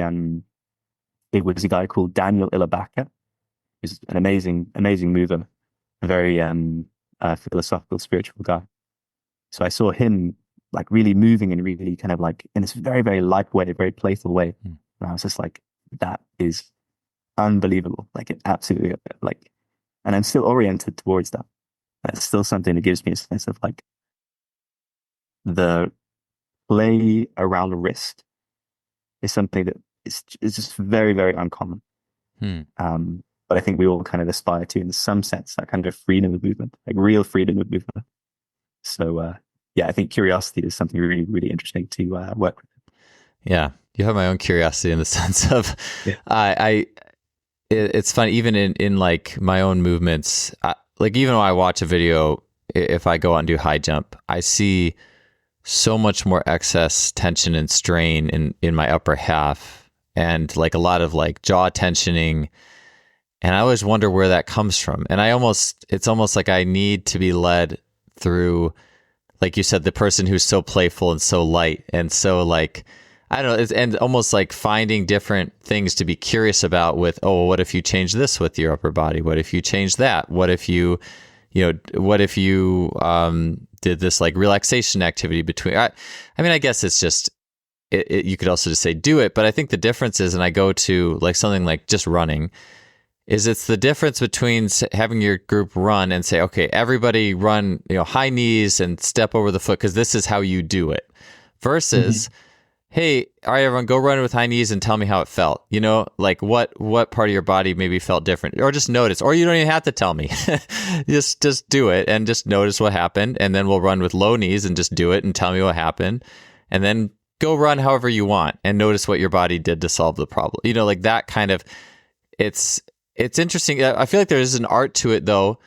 it was a guy called Daniel Ilabaka, who's an amazing mover, a very philosophical, spiritual guy. So I saw him like really moving and really kind of like in this very, very light way, very playful way. And I was just like, that is unbelievable. Like it absolutely, like, and I'm still oriented towards that. That's still something that gives me a sense of like the play around risk is something that is just very, very uncommon. But I think we all kind of aspire to, in some sense, that kind of freedom of movement, like real freedom of movement. So, yeah, I think curiosity is something really, really interesting to work with. Yeah, you have my own curiosity in the sense of, it's fun, even in like my own movements, like even when I watch a video, if I go out and do high jump, I see so much more excess tension and strain in my upper half, and like a lot of like jaw tensioning. And I always wonder where that comes from. And it's almost like I need to be led through like you said, the person who's so playful and so light and so like, I don't know, and almost like finding different things to be curious about with, oh, what if you change this with your upper body? What if you change that? What if what if you did this like relaxation activity between, I mean, I guess it's just, you could also just say do it, but I think the difference is, and I go to like something like just running, is it's the difference between having your group run and say, okay, everybody run, high knees and step over the foot because this is how you do it, versus, hey, all right, everyone, go run with high knees and tell me how it felt. Like what part of your body maybe felt different, or just notice, or you don't even have to tell me. just do it and just notice what happened, and then we'll run with low knees and just do it and tell me what happened, and then go run however you want and notice what your body did to solve the problem. Like that kind of, it's interesting. I feel like there is an art to it, though,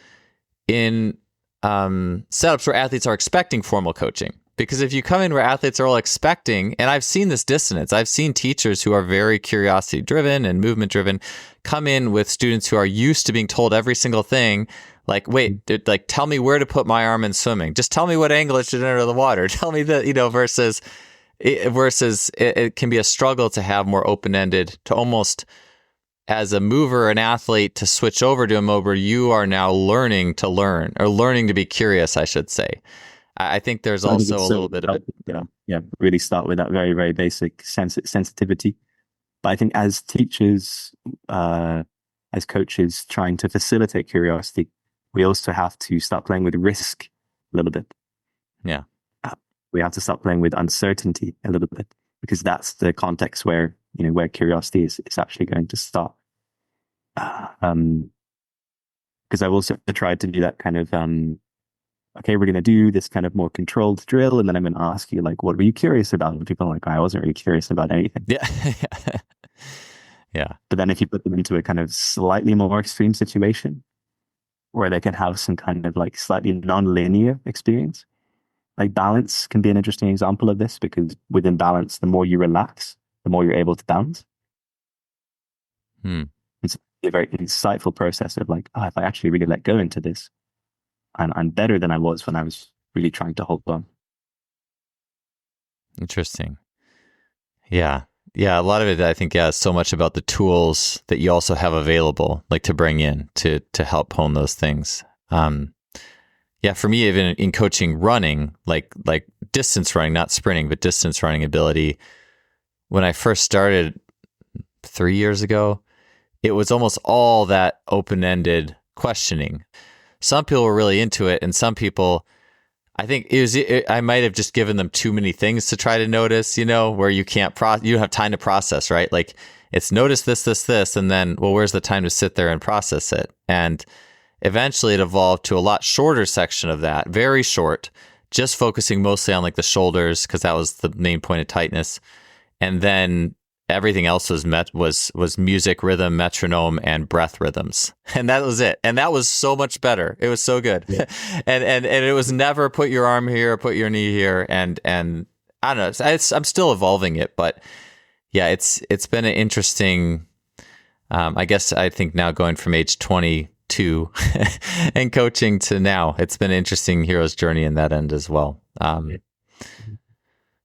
in setups where athletes are expecting formal coaching. Because if you come in where athletes are all expecting, and I've seen this dissonance, I've seen teachers who are very curiosity driven and movement driven come in with students who are used to being told every single thing. Like, wait, like, tell me where to put my arm in swimming. Just tell me what angle it should enter the water. Tell me that, versus it can be a struggle to have more open-ended, to almost as a mover, an athlete, to switch over to a mode where you are now learning to learn, or learning to be curious, I should say. I think there's also a little bit of it. Yeah, really start with that very, very basic sensitivity. But I think as teachers, as coaches trying to facilitate curiosity, we also have to start playing with risk a little bit. Yeah. We have to start playing with uncertainty a little bit, because that's the context where, where curiosity is actually going to start. Because I've also tried to do that kind of, okay, we're going to do this kind of more controlled drill, and then I'm going to ask you, like, what were you curious about? And people are like, I wasn't really curious about anything. Yeah. Yeah. But then if you put them into a kind of slightly more extreme situation where they can have some kind of like slightly non-linear experience, like balance can be an interesting example of this, because within balance, the more you relax, the more you're able to balance. It's a very insightful process of like, if I actually really let go into this, I'm better than I was when I was really trying to hold on. Interesting. Yeah. Yeah. A lot of it, I think, is so much about the tools that you also have available, like to bring in to help hone those things. Yeah, for me, even in coaching running, like distance running, not sprinting, but distance running ability, when I first started 3 years ago, it was almost all that open-ended questioning. Some people were really into it, and some people, I think I might have just given them too many things to try to notice, where you can't you don't have time to process, right? Like, it's notice this, and then, well, where's the time to sit there and process it? And eventually it evolved to a lot shorter section of that, very short, just focusing mostly on like the shoulders, because that was the main point of tightness. And then everything else was music, rhythm, metronome, and breath rhythms. And that was it. And that was so much better. It was so good. Yeah. and it was never put your arm here, put your knee here. And I don't know, I'm still evolving it, but yeah, it's been an interesting, I guess I think now going from age 22 and coaching to now, it's been an interesting hero's journey in that end as well.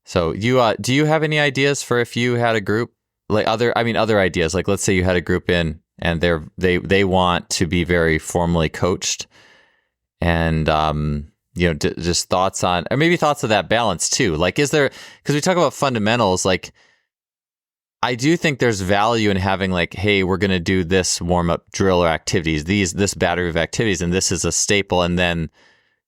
So do you have any ideas for if you had a group, like other ideas, like let's say you had a group in and they want to be very formally coached, and just thoughts on, or maybe thoughts of that balance too. Like, is there, because we talk about fundamentals, like I do think there's value in having like, hey, we're going to do this warm up drill or activities, this battery of activities, and this is a staple, and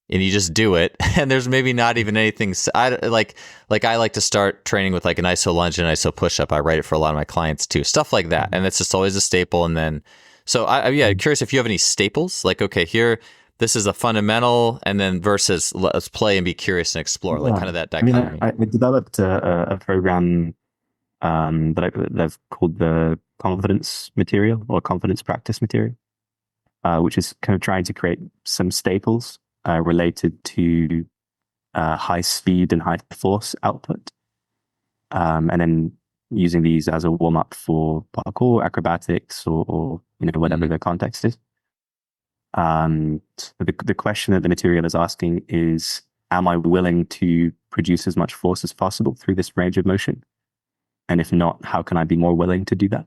you just do it, and there's maybe not even anything. I like I like to start training with like an iso lunge and an iso push up. I write it for a lot of my clients too, stuff like that, and it's just always a staple. And then, so I'm curious if you have any staples, like, okay, here, this is a fundamental, and then versus let's play and be curious and explore, like kind of that dichotomy. I developed a program that I've called the confidence material, or confidence practice material, which is kind of trying to create some staples related to high speed and high force output, and then using these as a warm up for parkour, acrobatics, or whatever the context is. The question that the material is asking is, am I willing to produce as much force as possible through this range of motion? And if not, how can I be more willing to do that?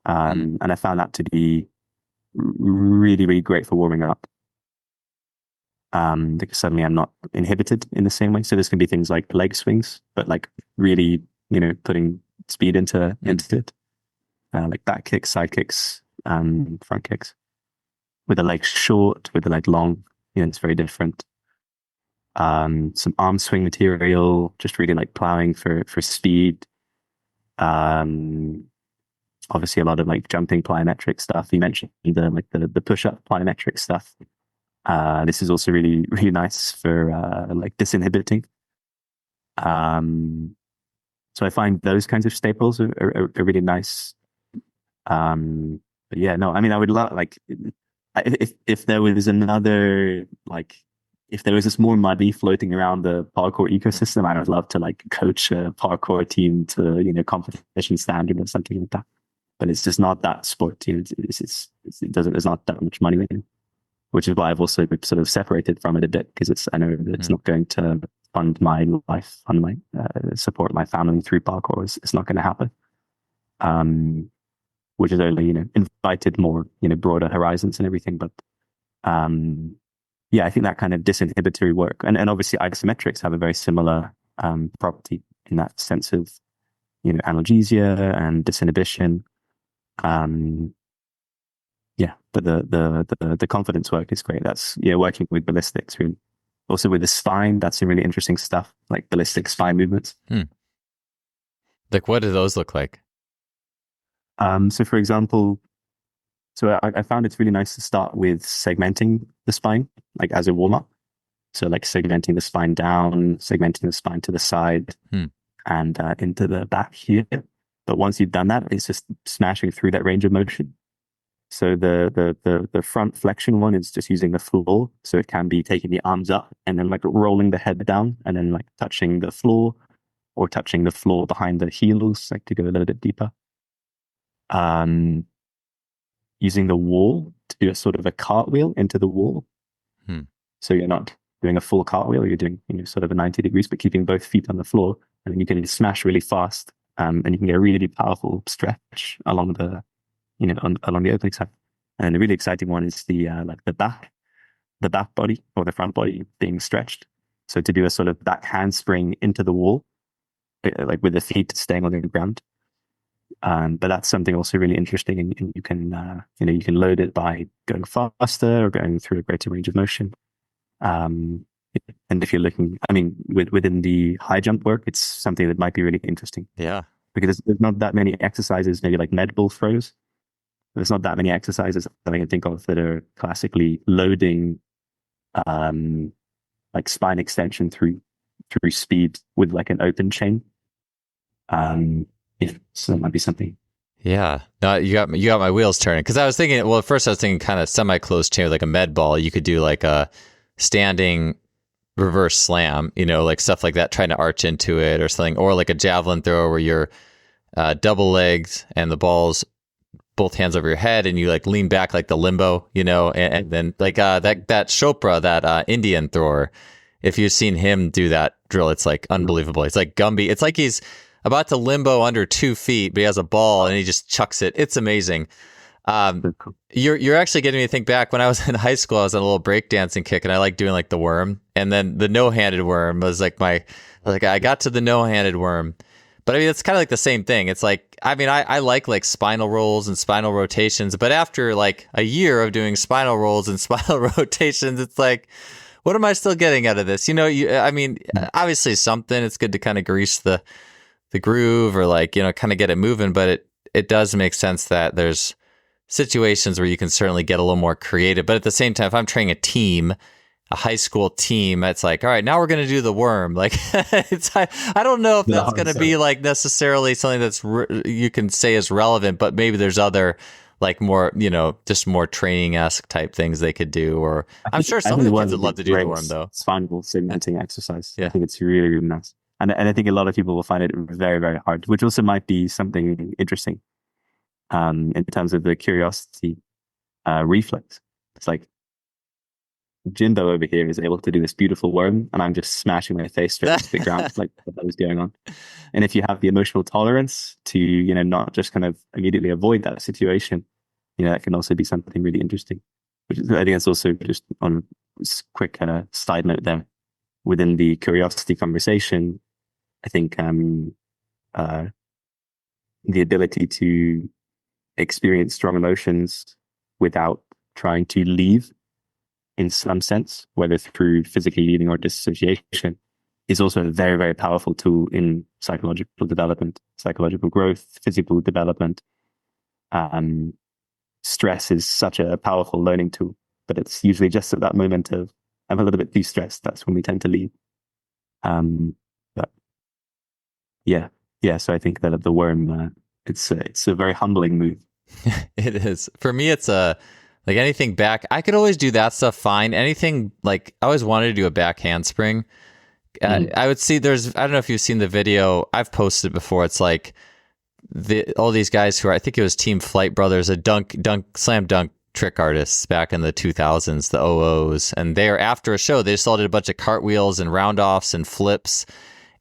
And I found that to be really, really great for warming up. Because suddenly I'm not inhibited in the same way. So this can be things like leg swings, but like really, putting speed into it, like back kicks, side kicks, front kicks. With the leg short, with the leg long, it's very different. Some arm swing material, just really like plowing for speed. Obviously a lot of like jumping plyometric stuff. You mentioned the push-up plyometric stuff. This is also really, really nice for like disinhibiting. So I find those kinds of staples are really nice. But yeah, no, I mean, I would love like if there was another like if there was this more money floating around the parkour ecosystem, I would love to like coach a parkour team to competition standard or something like that. But it's just not that sport. There's not that much money in it, which is why I've also sort of separated from it a bit because I know that it's not going to fund my life, fund my support my family through parkour. It's not going to happen. Which is only invited more broader horizons and everything. But yeah, I think that kind of disinhibitory work and obviously isometrics have a very similar property in that sense of analgesia and disinhibition. Yeah, but the confidence work is great. That's working with ballistics really. Also with the spine, that's some really interesting stuff, like ballistic spine movements. Like what do those look like? So for example, I found it's really nice to start with segmenting the spine, like as a warm-up. So like segmenting the spine down, segmenting the spine to the side and into the back here. But once you've done that, it's just smashing through that range of motion. So the front flexion one is just using the floor. So it can be taking the arms up and then like rolling the head down and then like touching the floor or touching the floor behind the heels, like to go a little bit deeper. Using the wall to do a sort of a cartwheel into the wall. So you're not doing a full cartwheel, you're doing sort of a 90 degrees, but keeping both feet on the floor. And then you can smash really fast and you can get a really powerful stretch along the along the opening side. And the really exciting one is the back body or the front body being stretched. So to do a sort of back handspring into the wall, like with the feet staying on the ground. But that's something also really interesting, and you can you can load it by going faster or going through a greater range of motion. And if you're looking, I mean, within the high jump work, it's something that might be really interesting. Yeah, because there's not that many exercises, maybe like med bull throws. There's not that many exercises that I can think of that are classically loading, like spine extension through speed with like an open chain. Yeah, so that might be something. Yeah, no, you got my wheels turning because I was thinking. Well, at first I was thinking kind of semi-closed chain, like a med ball. You could do like a standing reverse slam, like stuff like that, trying to arch into it or something, or like a javelin throw where you're double legged and the ball's both hands over your head and you like lean back like the limbo, and then like that Chopra, that Indian thrower. If you've seen him do that drill, it's like unbelievable. It's like Gumby. It's like he's about to limbo under 2 feet, but he has a ball and he just chucks it. It's amazing. You're actually getting me to think back when I was in high school. I was on a little breakdancing kick, and I like doing like the worm, and then the no-handed worm was like I got to the no-handed worm, but I mean it's kind of like the same thing. It's like I like spinal rolls and spinal rotations, but after like a year of doing spinal rolls and spinal rotations, it's like, what am I still getting out of this? Obviously something. It's good to kind of grease the groove or kind of get it moving, but it does make sense that there's situations where you can certainly get a little more creative. But at the same time, if I'm training a high school team, it's like, all right, now we're going to do the worm. Like, I don't know if that's going to be like necessarily something that's you can say is relevant, but maybe there's other like more, just more training-esque type things they could do. Or I'm sure some of the kids would love to do the worm though. Spinal segmenting exercise. Yeah. I think it's really, really nice. And I think a lot of people will find it very, very hard, which also might be something interesting in terms of the curiosity reflex. It's like Jimbo over here is able to do this beautiful worm, and I'm just smashing my face straight into the ground, like what was going on. And if you have the emotional tolerance to, not just kind of immediately avoid that situation, that can also be something really interesting. Which is, I think that's also just on a quick side note there. Within the curiosity conversation, I think uh, the ability to experience strong emotions without trying to leave in some sense, whether through physically leaving or dissociation, is also a very, very powerful tool in psychological development, psychological growth, physical development. Stress is such a powerful learning tool, but it's usually just at that moment of I'm a little bit too stressed. That's when we tend to leave. But yeah, yeah. So I think that the worm, it's a very humbling move. It is. For me, it's like anything back. I could always do that stuff fine. Anything like I always wanted to do a back handspring. I would see I don't know if you've seen the video. I've posted it before. It's like all these guys who are, I think it was Team Flight Brothers, a slam dunk trick artists back in the 2000s, the OOs. And they're after a show, they just all did a bunch of cartwheels and round offs and flips.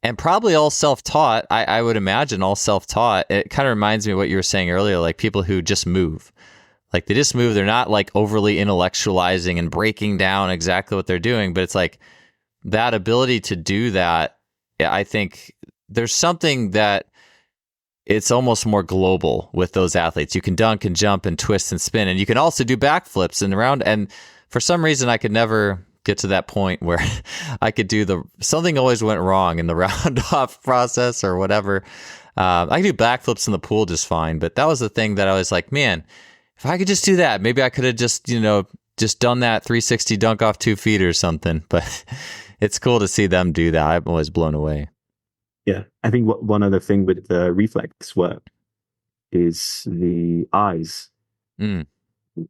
And probably all self-taught. I would imagine all self-taught. It kind of reminds me of what you were saying earlier, like people who just move. Like they just move. They're not like overly intellectualizing and breaking down exactly what they're doing. But it's like that ability to do that, I think there's something that it's almost more global with those athletes. You can dunk and jump and twist and spin. And you can also do backflips and around. And for some reason, I could never get to that point where I could do something always went wrong in the round off process or whatever. I could do backflips in the pool just fine, but that was the thing that I was like, man, if I could just do that, maybe I could have just done that 360 dunk off 2 feet or something. But it's cool to see them do that. I'm always blown away. Yeah. I think one other thing with the reflex work is the eyes.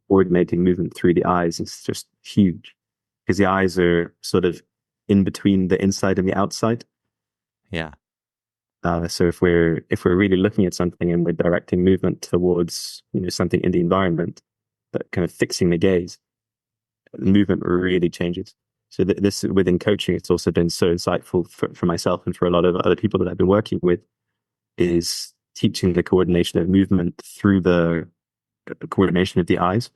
Coordinating movement through the eyes is just huge. Because the eyes are sort of in between the inside and the outside. Yeah. So if we're really looking at something and we're directing movement towards something in the environment, but kind of fixing the gaze, the movement really changes. So this within coaching, it's also been so insightful for myself and for a lot of other people that I've been working with, is teaching the coordination of movement through the coordination of the eyes.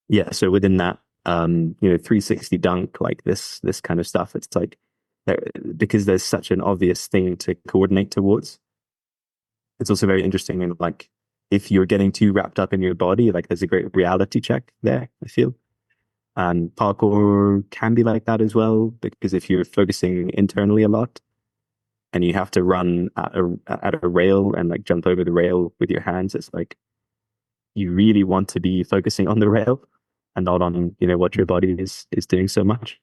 Yeah, so within that, 360 dunk, like this kind of stuff, it's like because there's such an obvious thing to coordinate towards. It's also very interesting, and like if you're getting too wrapped up in your body, like there's a great reality check there, I feel. And parkour can be like that as well, because if you're focusing internally a lot and you have to run at a rail and like jump over the rail with your hands, it's like you really want to be focusing on the rail and not on what your body is doing so much.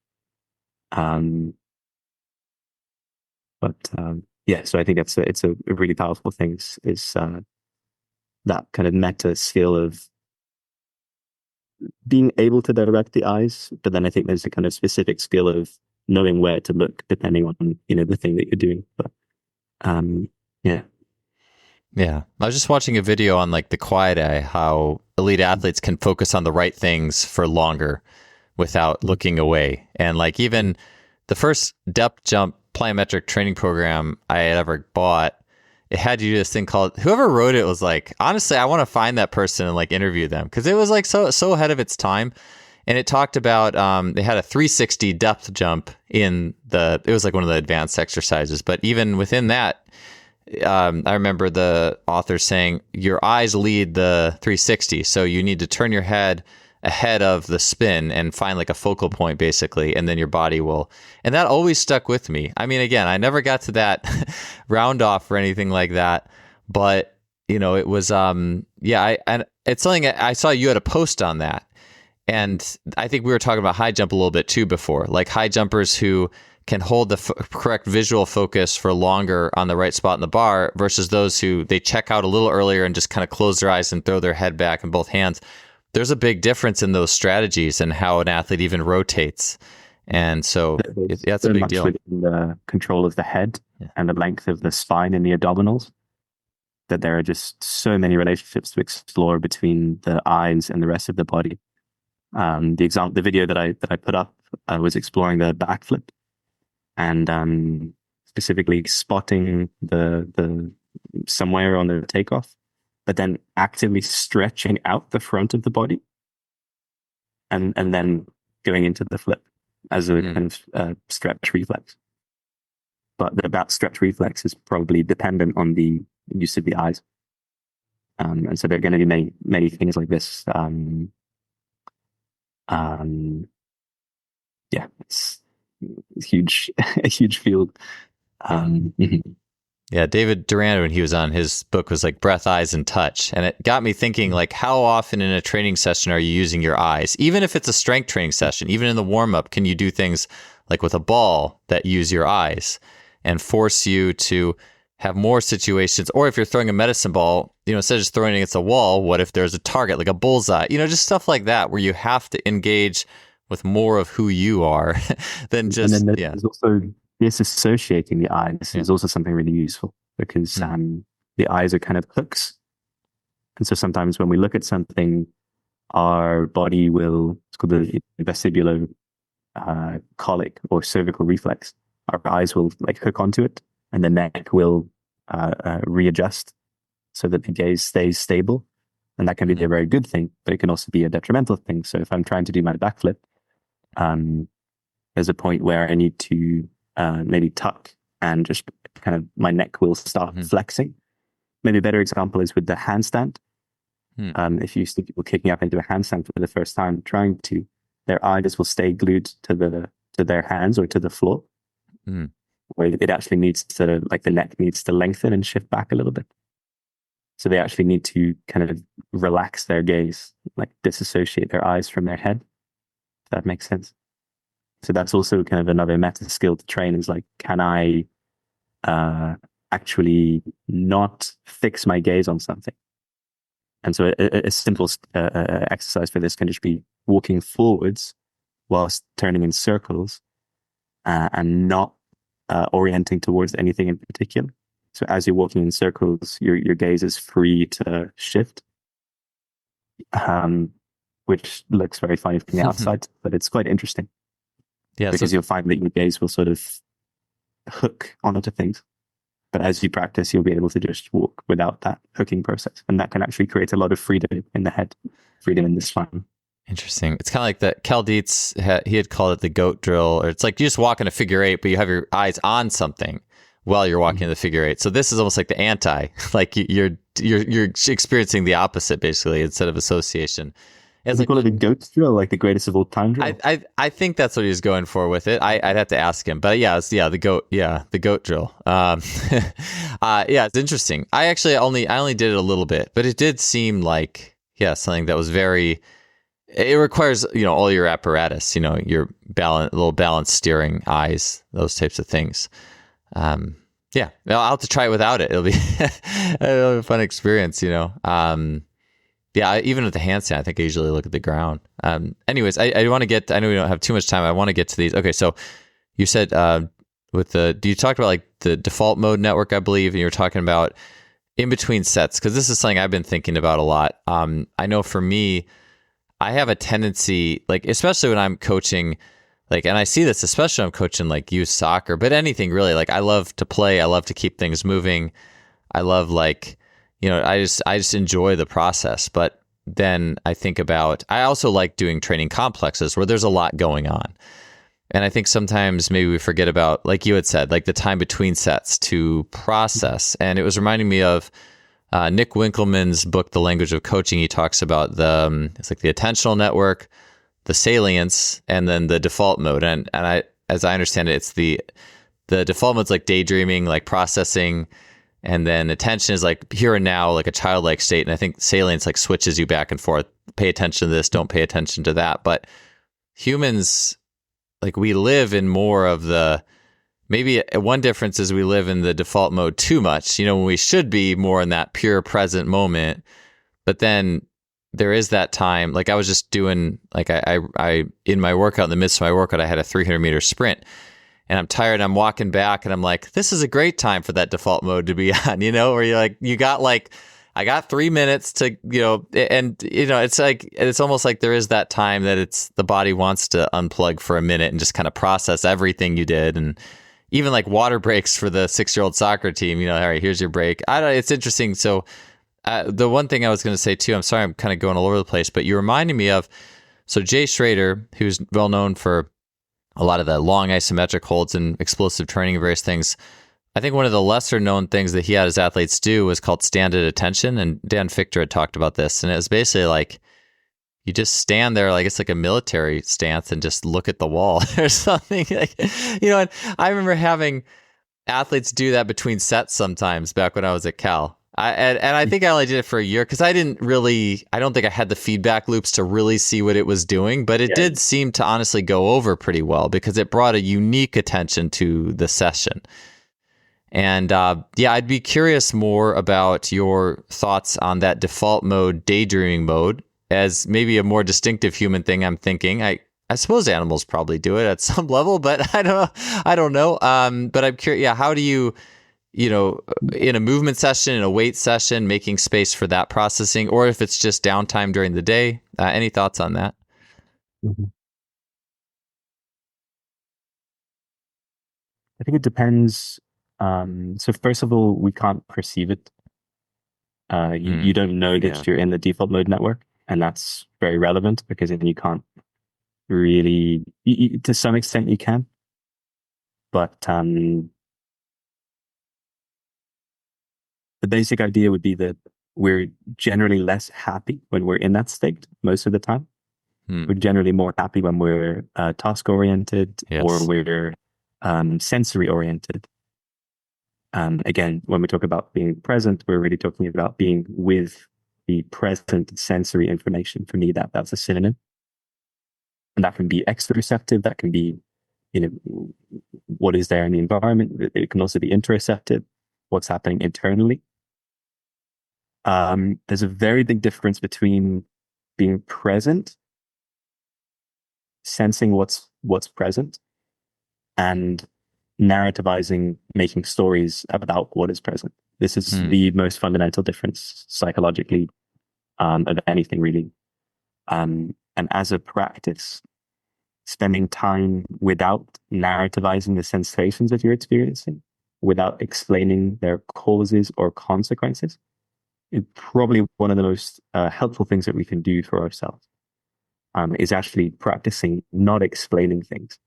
Yeah, so I think it's a really powerful thing is that kind of meta skill of being able to direct the eyes, but then I think there's a kind of specific skill of knowing where to look depending on the thing that you're doing. But yeah. Yeah. I was just watching a video on like the quiet eye, how elite athletes can focus on the right things for longer without looking away. And like even the first depth jump plyometric training program I had ever bought, it had you do this thing called, whoever wrote it was like, honestly, I want to find that person and like interview them, because it was like so ahead of its time. And it talked about, they had a 360 depth jump it was like one of the advanced exercises, but even within that, I remember the author saying your eyes lead the 360. So you need to turn your head ahead of the spin and find like a focal point basically. And then your body will, and that always stuck with me. I mean, again, I never got to that round off or anything like that, but it was, and it's something I saw you had a post on that. And I think we were talking about high jump a little bit too before, like high jumpers who can hold the correct visual focus for longer on the right spot in the bar versus those who they check out a little earlier and just kind of close their eyes and throw their head back in both hands. There's a big difference in those strategies and how an athlete even rotates. And so that's a big deal. Within the control of the head and the length of the spine and the abdominals. that there are just so many relationships to explore between the eyes and the rest of the body. The video that I put up was exploring the backflip, and specifically spotting the somewhere on the takeoff, but then actively stretching out the front of the body, and then going into the flip as a kind of stretch reflex. But the stretch reflex is probably dependent on the use of the eyes. And so there are going to be many things like this. Yeah, it's huge, a huge field. Yeah, David Durand, when he was on, his book was like Breath, Eyes, and Touch. And it got me thinking, like, how often in a training session are you using your eyes? Even if it's a strength training session, even in the warm-up, can you do things like with a ball that use your eyes and force you to have more situations? Or if you're throwing a medicine ball, instead of just throwing it against a wall, what if there's a target, like a bullseye? just stuff like that, where you have to engage with more of who you are than just, and then there's also disassociating the eyes is also something really useful, because the eyes are kind of hooks. And so sometimes when we look at something, our body will, it's called the vestibular colic or cervical reflex. Our eyes will like hook onto it, and the neck will readjust so that the gaze stays stable. And that can be a very good thing, but it can also be a detrimental thing. So if I'm trying to do my backflip, there's a point where I need to maybe tuck, and just kind of my neck will start flexing. Maybe a better example is with the handstand. If you see people kicking up into a handstand for the first time, their eyes will stay glued to their hands or to the floor, where it actually needs to, like the neck needs to lengthen and shift back a little bit. So they actually need to kind of relax their gaze, like disassociate their eyes from their head. If that makes sense. So that's also kind of another meta skill to train, is like, can I actually not fix my gaze on something? And so a simple exercise for this can just be walking forwards whilst turning in circles and not orienting towards anything in particular. So as you're walking in circles, your gaze is free to shift, which looks very funny from the outside, but it's quite interesting. Yeah, because you'll find that your gaze will sort of hook onto things. But as you practice, you'll be able to just walk without that hooking process. And that can actually create a lot of freedom in the head, freedom in the spine. Interesting. It's kind of like that. Cal Dietz, he had called it the goat drill, or it's like you just walk in a figure eight, but you have your eyes on something while you're walking in the figure eight. So this is almost like the anti, like you're experiencing the opposite, basically, instead of association. Is it called the goat drill, like the greatest of all time drill? I think that's what he was going for with it. I'd have to ask him, but the goat drill. It's interesting. I only did it a little bit, but it did seem like something that was very. It requires all your apparatus, your little balance steering, eyes, those types of things. I'll have to try it without it. It'll be a fun experience, even with the handstand, I think I usually look at the ground. Anyways, I want to get, I know we don't have too much time. I want to get to these. Okay. So you said, you talked about like the default mode network, I believe, and you were talking about in between sets, because this is something I've been thinking about a lot. I know for me, I have a tendency, like, especially when I'm coaching, like, and I see this, especially when I'm coaching like youth soccer, but anything really, like I love to play. I love to keep things moving. I love I just enjoy the process. But then I think about, I also like doing training complexes where there's a lot going on. And I think sometimes maybe we forget about, like you had said, like the time between sets to process. And it was reminding me of Nick Winkelman's book, The Language of Coaching. He talks about it's like the attentional network, the salience, and then the default mode. And as I understand it, it's the default mode's like daydreaming, like processing. And then attention is like here and now, like a childlike state. And I think salience like switches you back and forth. Pay attention to this, don't pay attention to that. But humans, like we live in more of maybe one difference is we live in the default mode too much, when we should be more in that pure present moment. But then there is that time, like I was just doing, like I in my workout, in the midst of my workout, I had a 300-meter sprint. and I'm tired. I'm walking back and I'm like, this is a great time for that default mode to be on, where you're like, I got 3 minutes to, and, it's like, it's almost like there is that time that it's the body wants to unplug for a minute and just kind of process everything you did. And even like water breaks for the 6-year-old soccer team, all right, here's your break. I don't know, it's interesting. So the one thing I was going to say too, I'm sorry, I'm kind of going all over the place, but you reminded me of, so Jay Schrader, who's well known for a lot of the long isometric holds and explosive training and various things. I think one of the lesser known things that he had his athletes do was called stand at attention. And Dan Fichter had talked about this. And it was basically like, you just stand there, like it's like a military stance and just look at the wall or something. And I remember having athletes do that between sets sometimes back when I was at Cal. And I think I only did it for a year because I don't think I had the feedback loops to really see what it was doing, but it did seem to honestly go over pretty well because it brought a unique attention to the session. And I'd be curious more about your thoughts on that default mode, daydreaming mode, as maybe a more distinctive human thing. I'm thinking, I suppose animals probably do it at some level, but I don't know. But I'm curious, how do you, in a movement session, in a weight session, making space for that processing, or if it's just downtime during the day? Any thoughts on that? Mm-hmm. I think it depends. So first of all, we can't perceive it. You don't know that you're in the default mode network, and that's very relevant because then you can't really, to some extent you can, but the basic idea would be that we're generally less happy when we're in that state most of the time. We're generally more happy when we're task oriented or we're sensory oriented. Again, when we talk about being present, we're really talking about being with the present sensory information. For me, that's a synonym. And that can be exteroceptive, that can be, what is there in the environment. It can also be interoceptive, what's happening internally. There's a very big difference between being present, sensing what's present, and narrativizing, making stories about what is present. This is the most fundamental difference psychologically of anything, really. And as a practice, spending time without narrativizing the sensations that you're experiencing, without explaining their causes or consequences, is probably one of the most helpful things that we can do for ourselves. Is actually practicing not explaining things.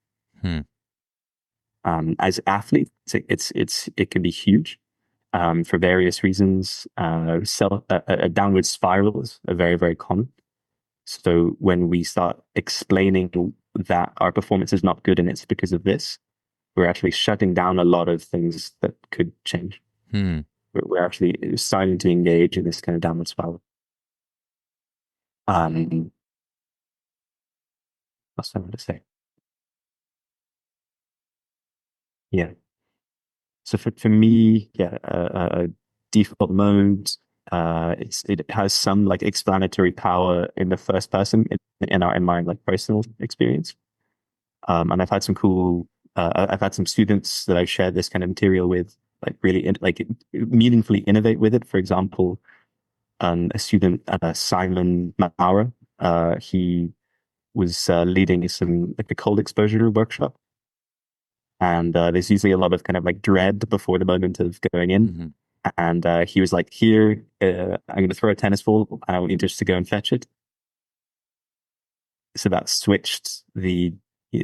As athletes, it can be huge for various reasons. A downward spiral is very, very common. So when we start explaining that our performance is not good and it's because of this, we're actually shutting down a lot of things that could change. We're actually starting to engage in this kind of downward spiral. What's I want to say? Yeah. So for me, default mode, it has some like explanatory power in the first person in my like personal experience. And I've had some I've had some students that I've shared this kind of material with, like really meaningfully innovate with it. For example, a student, Simon Maura, he was leading some like a cold exposure workshop. And there's usually a lot of kind of like dread before the moment of going in. And he was like, here, I'm going to throw a tennis ball. I want you just to go and fetch it. So that switched the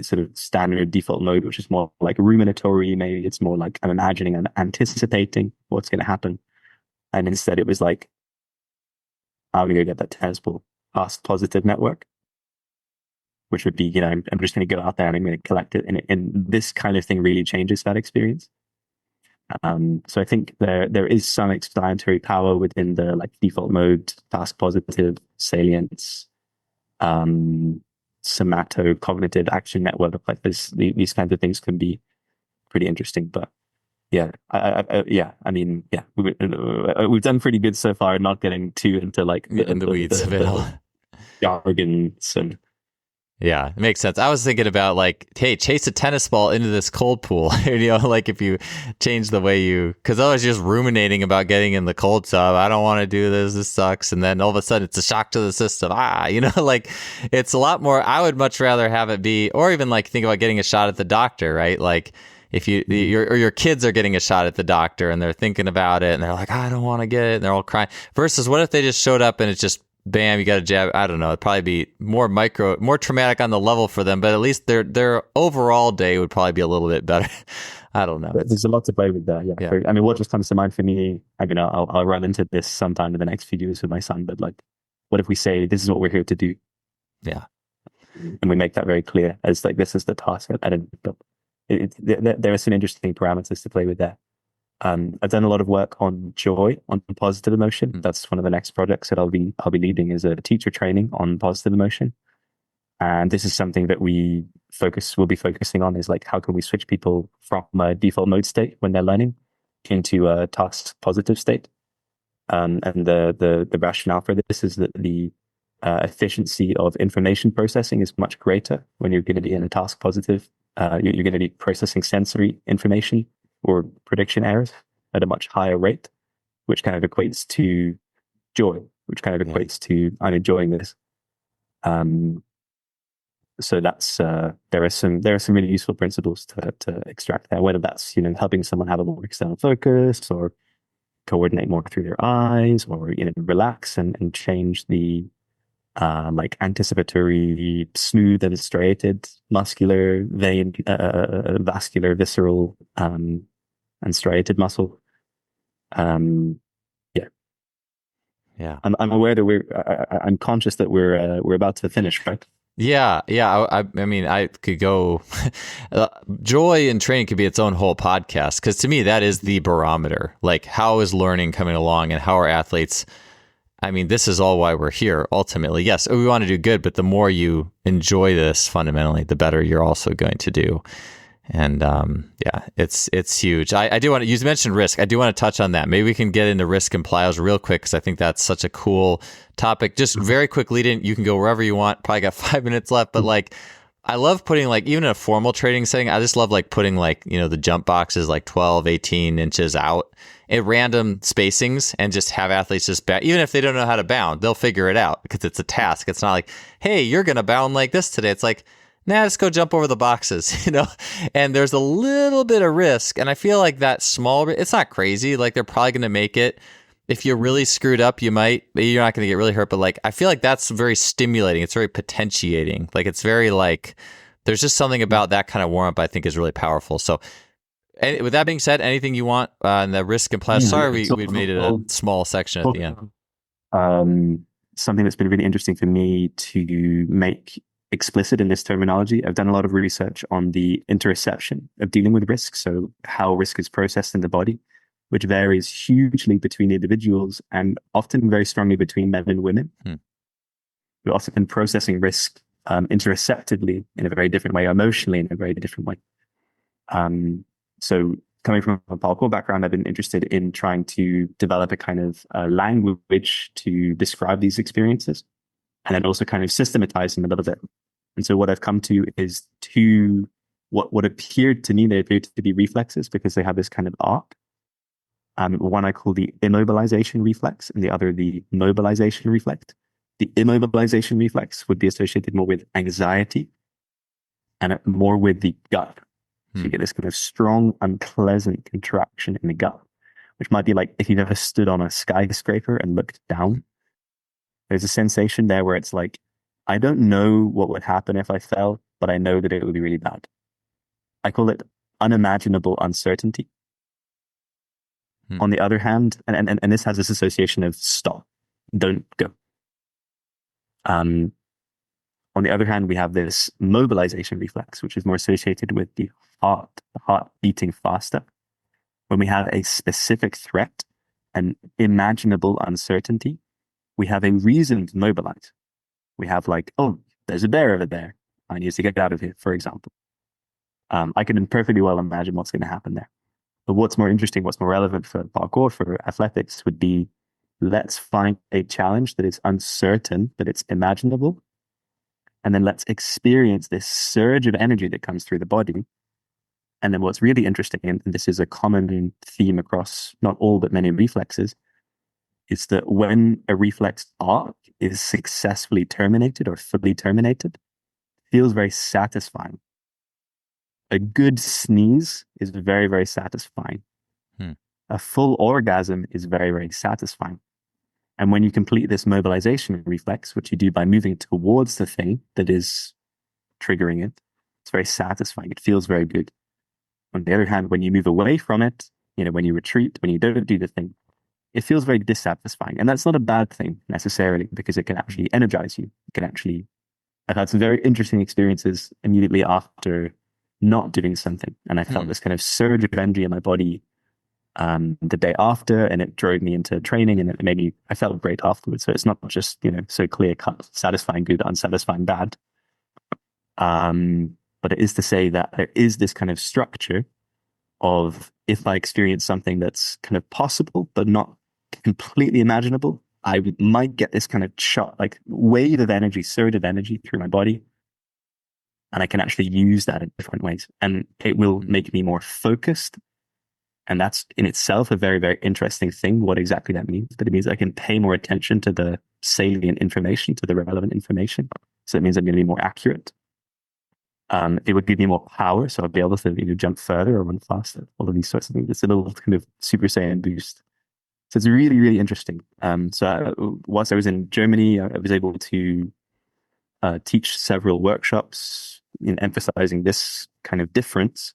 sort of standard default mode, which is more like ruminatory. Maybe it's more like I'm imagining and anticipating what's going to happen. And instead it was like, I'm going to go get that tennis ball past positive network, which would be, I'm just going to go out there and I'm going to collect it. And this kind of thing really changes that experience. So I think there is some explanatory power within the like default mode, task positive, salience, somato-cognitive action network. Like these kinds of things can be pretty interesting. But yeah, we've done pretty good so far, not getting too into like in the weeds of it all. Jargons and Yeah, it makes sense. I was thinking about like, hey, chase a tennis ball into this cold pool. Like if you change the way because I was just ruminating about getting in the cold tub. I don't want to do this. This sucks. And then all of a sudden it's a shock to the system. Like it's a lot more. I would much rather have it be, or even like think about getting a shot at the doctor, right? Like if your kids are getting a shot at the doctor and they're thinking about it and they're like, I don't want to get it. And they're all crying versus what if they just showed up and it's just bam, you got a jab. I don't know. It'd probably be more traumatic on the level for them, but at least their overall day would probably be a little bit better. I don't know. There's a lot to play with there. Yeah. Yeah. I mean, what just comes to mind for me, I mean, I'll run into this sometime in the next few years with my son, but like, what if we say, this is what we're here to do? Yeah. And we make that very clear as like, this is the task. And there are some interesting parameters to play with there. I've done a lot of work on joy, on positive emotion. That's one of the next projects that I'll be leading is a teacher training on positive emotion. And this is something that we'll be focusing on is like, how can we switch people from a default mode state when they're learning into a task positive state? And the rationale for this is that the efficiency of information processing is much greater when you're going to be in a task positive. You're going to be processing sensory information or prediction errors at a much higher rate, which kind of equates to joy, which kind of equates to I'm enjoying this. So that's there are some really useful principles to extract there, whether that's helping someone have a more external focus or coordinate more through their eyes, or relax and change the like anticipatory, smooth and striated, muscular, vein, vascular, visceral, and striated muscle. Yeah. I'm aware that I'm conscious that we're about to finish, right? Yeah. I mean, I could go. Joy and training could be its own whole podcast because to me that is the barometer. Like, how is learning coming along, and how are athletes? I mean, this is all why we're here. Ultimately, yes, we want to do good, but the more you enjoy this, fundamentally, the better you're also going to do. And it's huge. I do want to. You mentioned risk. I do want to touch on that. Maybe we can get into risk and plyos real quick because I think that's such a cool topic. Just very quick lead in. You can go wherever you want. Probably got 5 minutes left, but like, I love putting like even in a formal training setting. I just love like putting like the jump boxes like 12, 18 inches out at random spacings and just have athletes just even if they don't know how to bound, they'll figure it out because it's a task. It's not like, hey, you're gonna bound like this today. It's like, nah, just go jump over the boxes, and there's a little bit of risk. And I feel like that it's not crazy. Like they're probably going to make it. If you're really screwed up, you're not going to get really hurt. But like, I feel like that's very stimulating. It's very potentiating. Like it's very like, there's just something about that kind of warm up I think is really powerful. So with that being said, anything you want on the risk and plastic? Sorry, we made it a small section at the end. Something that's been really interesting for me to make explicit in this terminology. I've done a lot of research on the interoception of dealing with risk. So how risk is processed in the body, which varies hugely between individuals and often very strongly between men and women. We're often processing risk interoceptively in a very different way, emotionally in a very different way. So coming from a parkour background, I've been interested in trying to develop a kind of language to describe these experiences, and then also kind of systematize them a little bit. And so what I've come to is what appeared to me, they appeared to be reflexes because they have this kind of arc. One I call the immobilization reflex and the other the mobilization reflex. The immobilization reflex would be associated more with anxiety and more with the gut. So you get this kind of strong, unpleasant contraction in the gut, which might be like if you've ever stood on a skyscraper and looked down. There's a sensation there where it's like, I don't know what would happen if I fell, but I know that it would be really bad. I call it unimaginable uncertainty. On the other hand, and this has this association of stop, don't go. On the other hand, we have this mobilization reflex, which is more associated with the heart beating faster. When we have a specific threat and imaginable uncertainty, we have a reason to mobilize. We have like, oh, there's a bear over there. I need to get out of here, for example. I can perfectly well imagine what's going to happen there. But what's more interesting, what's more relevant for parkour, for athletics, would be let's find a challenge that is uncertain, that it's imaginable, And then let's experience this surge of energy that comes through the body. And then what's really interesting, and this is a common theme across not all but many reflexes, is that when a reflex arc is successfully terminated or fully terminated, it feels very satisfying. A good sneeze is very, very satisfying. Hmm. A full orgasm is very, very satisfying. And when you complete this mobilization reflex, which you do by moving towards the thing that is triggering it, it's very satisfying. It feels very good. On the other hand, when you move away from it, when you retreat, when you don't do the thing, it feels very dissatisfying. And that's not a bad thing necessarily, because it can actually energize you. It can actually, I've had some very interesting experiences immediately after not doing something. And I felt this kind of surge of energy in my body the day after, and it drove me into training, and it made me, I felt great afterwards. So it's not just, so clear cut, satisfying good, unsatisfying bad. But it is to say that there is this kind of structure of, if I experience something that's kind of possible, but not completely imaginable, I might get this kind of shot, like wave of energy, surge of energy through my body. And I can actually use that in different ways. And it will make me more focused. And that's in itself a very, very interesting thing, what exactly that means. But it means I can pay more attention to the salient information, to the relevant information. So it means I'm going to be more accurate. It would give me more power. So I'll be able to jump further or run faster, all of these sorts of things. It's a little kind of Super Saiyan boost. So it's really, really interesting. Whilst I was in Germany, I was able to teach several workshops in emphasizing this kind of difference,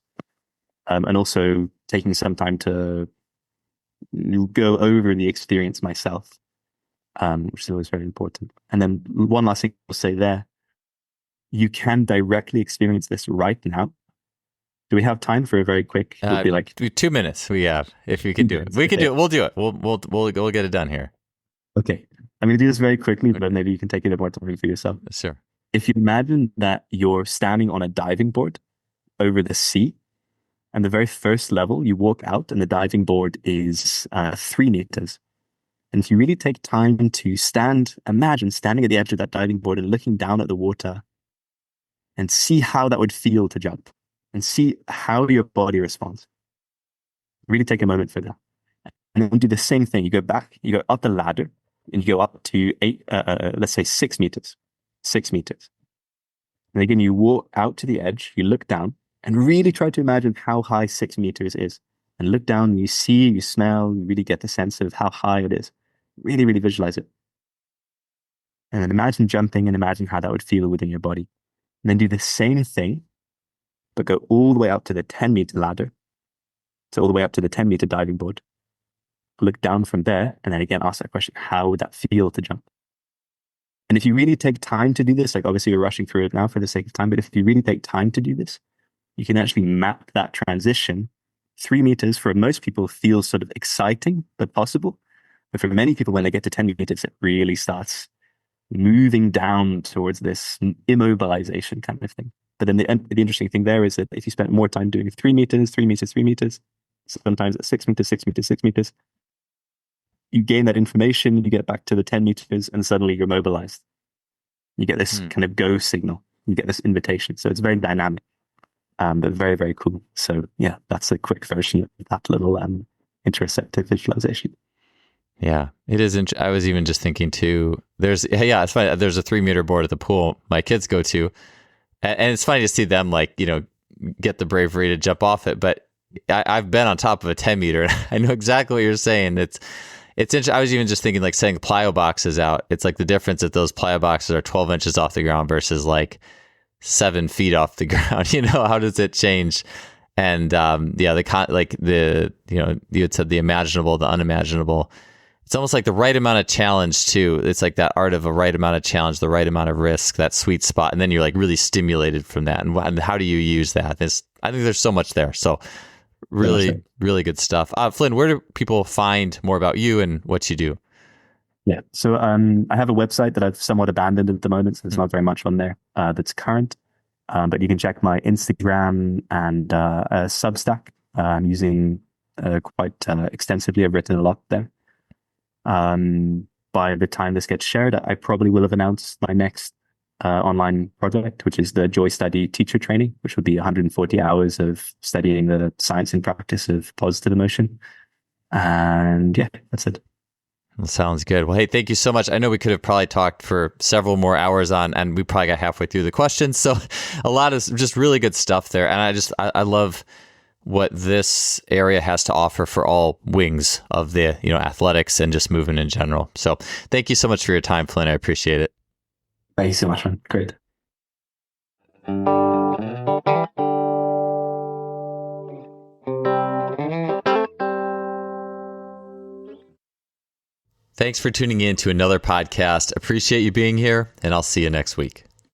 and also taking some time to go over the experience myself, which is always very important. And then one last thing I'll say there, you can directly experience this right now. Do we have time for a very quick? It'll be like 2 minutes. We have, if you can do it, we can do it. We'll do it. We'll get it done here. Okay, I'm going to do this very quickly, but maybe you can take it a bit more time for yourself. Sure. If you imagine that you're standing on a diving board over the sea, and the very first level, you walk out, and the diving board is 3 meters. And if you really take time to imagine standing at the edge of that diving board and looking down at the water, and see how that would feel to jump, and see how your body responds. Really take a moment for that. And then do the same thing. You go back, you go up the ladder, and you go up to let's say 6 meters. 6 meters. And again, you walk out to the edge, you look down, and really try to imagine how high 6 meters is. And look down, and you see, you smell, you really get the sense of how high it is. Really, really visualize it. And then imagine jumping and imagine how that would feel within your body. And then do the same thing, but go all the way up to the 10-meter ladder. So all the way up to the 10-meter diving board. Look down from there, and then again ask that question, how would that feel to jump? And if you really take time to do this, like obviously we're rushing through it now for the sake of time, but if you really take time to do this, you can actually map that transition. 3 meters for most people feels sort of exciting, but possible. But for many people, when they get to 10 meters, it really starts moving down towards this immobilization kind of thing. But then the interesting thing there is that if you spend more time doing 3 meters, 3 meters, 3 meters, sometimes at 6 meters, 6 meters, 6 meters, you gain that information, you get back to the 10 meters, and suddenly you're mobilized. You get this kind of go signal. You get this invitation. So it's very dynamic, but very, very cool. So yeah, that's a quick version of that little interoceptive visualization. Yeah, it is. I was even just thinking too, it's funny. There's a 3-meter board at the pool my kids go to. And it's funny to see them get the bravery to jump off it. But I've been on top of a 10-meter, and I know exactly what you're saying. It's interesting. I was even just thinking setting plyo boxes out. It's like the difference if those plyo boxes are 12 inches off the ground versus 7 feet off the ground. How does it change? And you had said the imaginable, the unimaginable. It's almost like the right amount of challenge too. It's like that art of a right amount of challenge, the right amount of risk, that sweet spot, and then you're really stimulated from that. And how do you use that? I think there's so much there. So really, really good stuff. Flynn, where do people find more about you and what you do? Yeah, so I have a website that I've somewhat abandoned at the moment, so there's not very much on there that's current. But you can check my Instagram and Substack. I'm using quite extensively. I've written a lot there. By the time this gets shared, I probably will have announced my next online project, which is the Joy Study teacher training, which would be 140 hours of studying the science and practice of positive emotion. And yeah, that's it. Well, sounds good. Well, hey, thank you so much. I know we could have probably talked for several more hours on, and we probably got halfway through the questions. So a lot of just really good stuff there. And I love what this area has to offer for all wings of the, athletics and just movement in general. So thank you so much for your time, Flynn. I appreciate it. Thank you so much, man. Great. Thanks for tuning in to another podcast. Appreciate you being here, and I'll see you next week.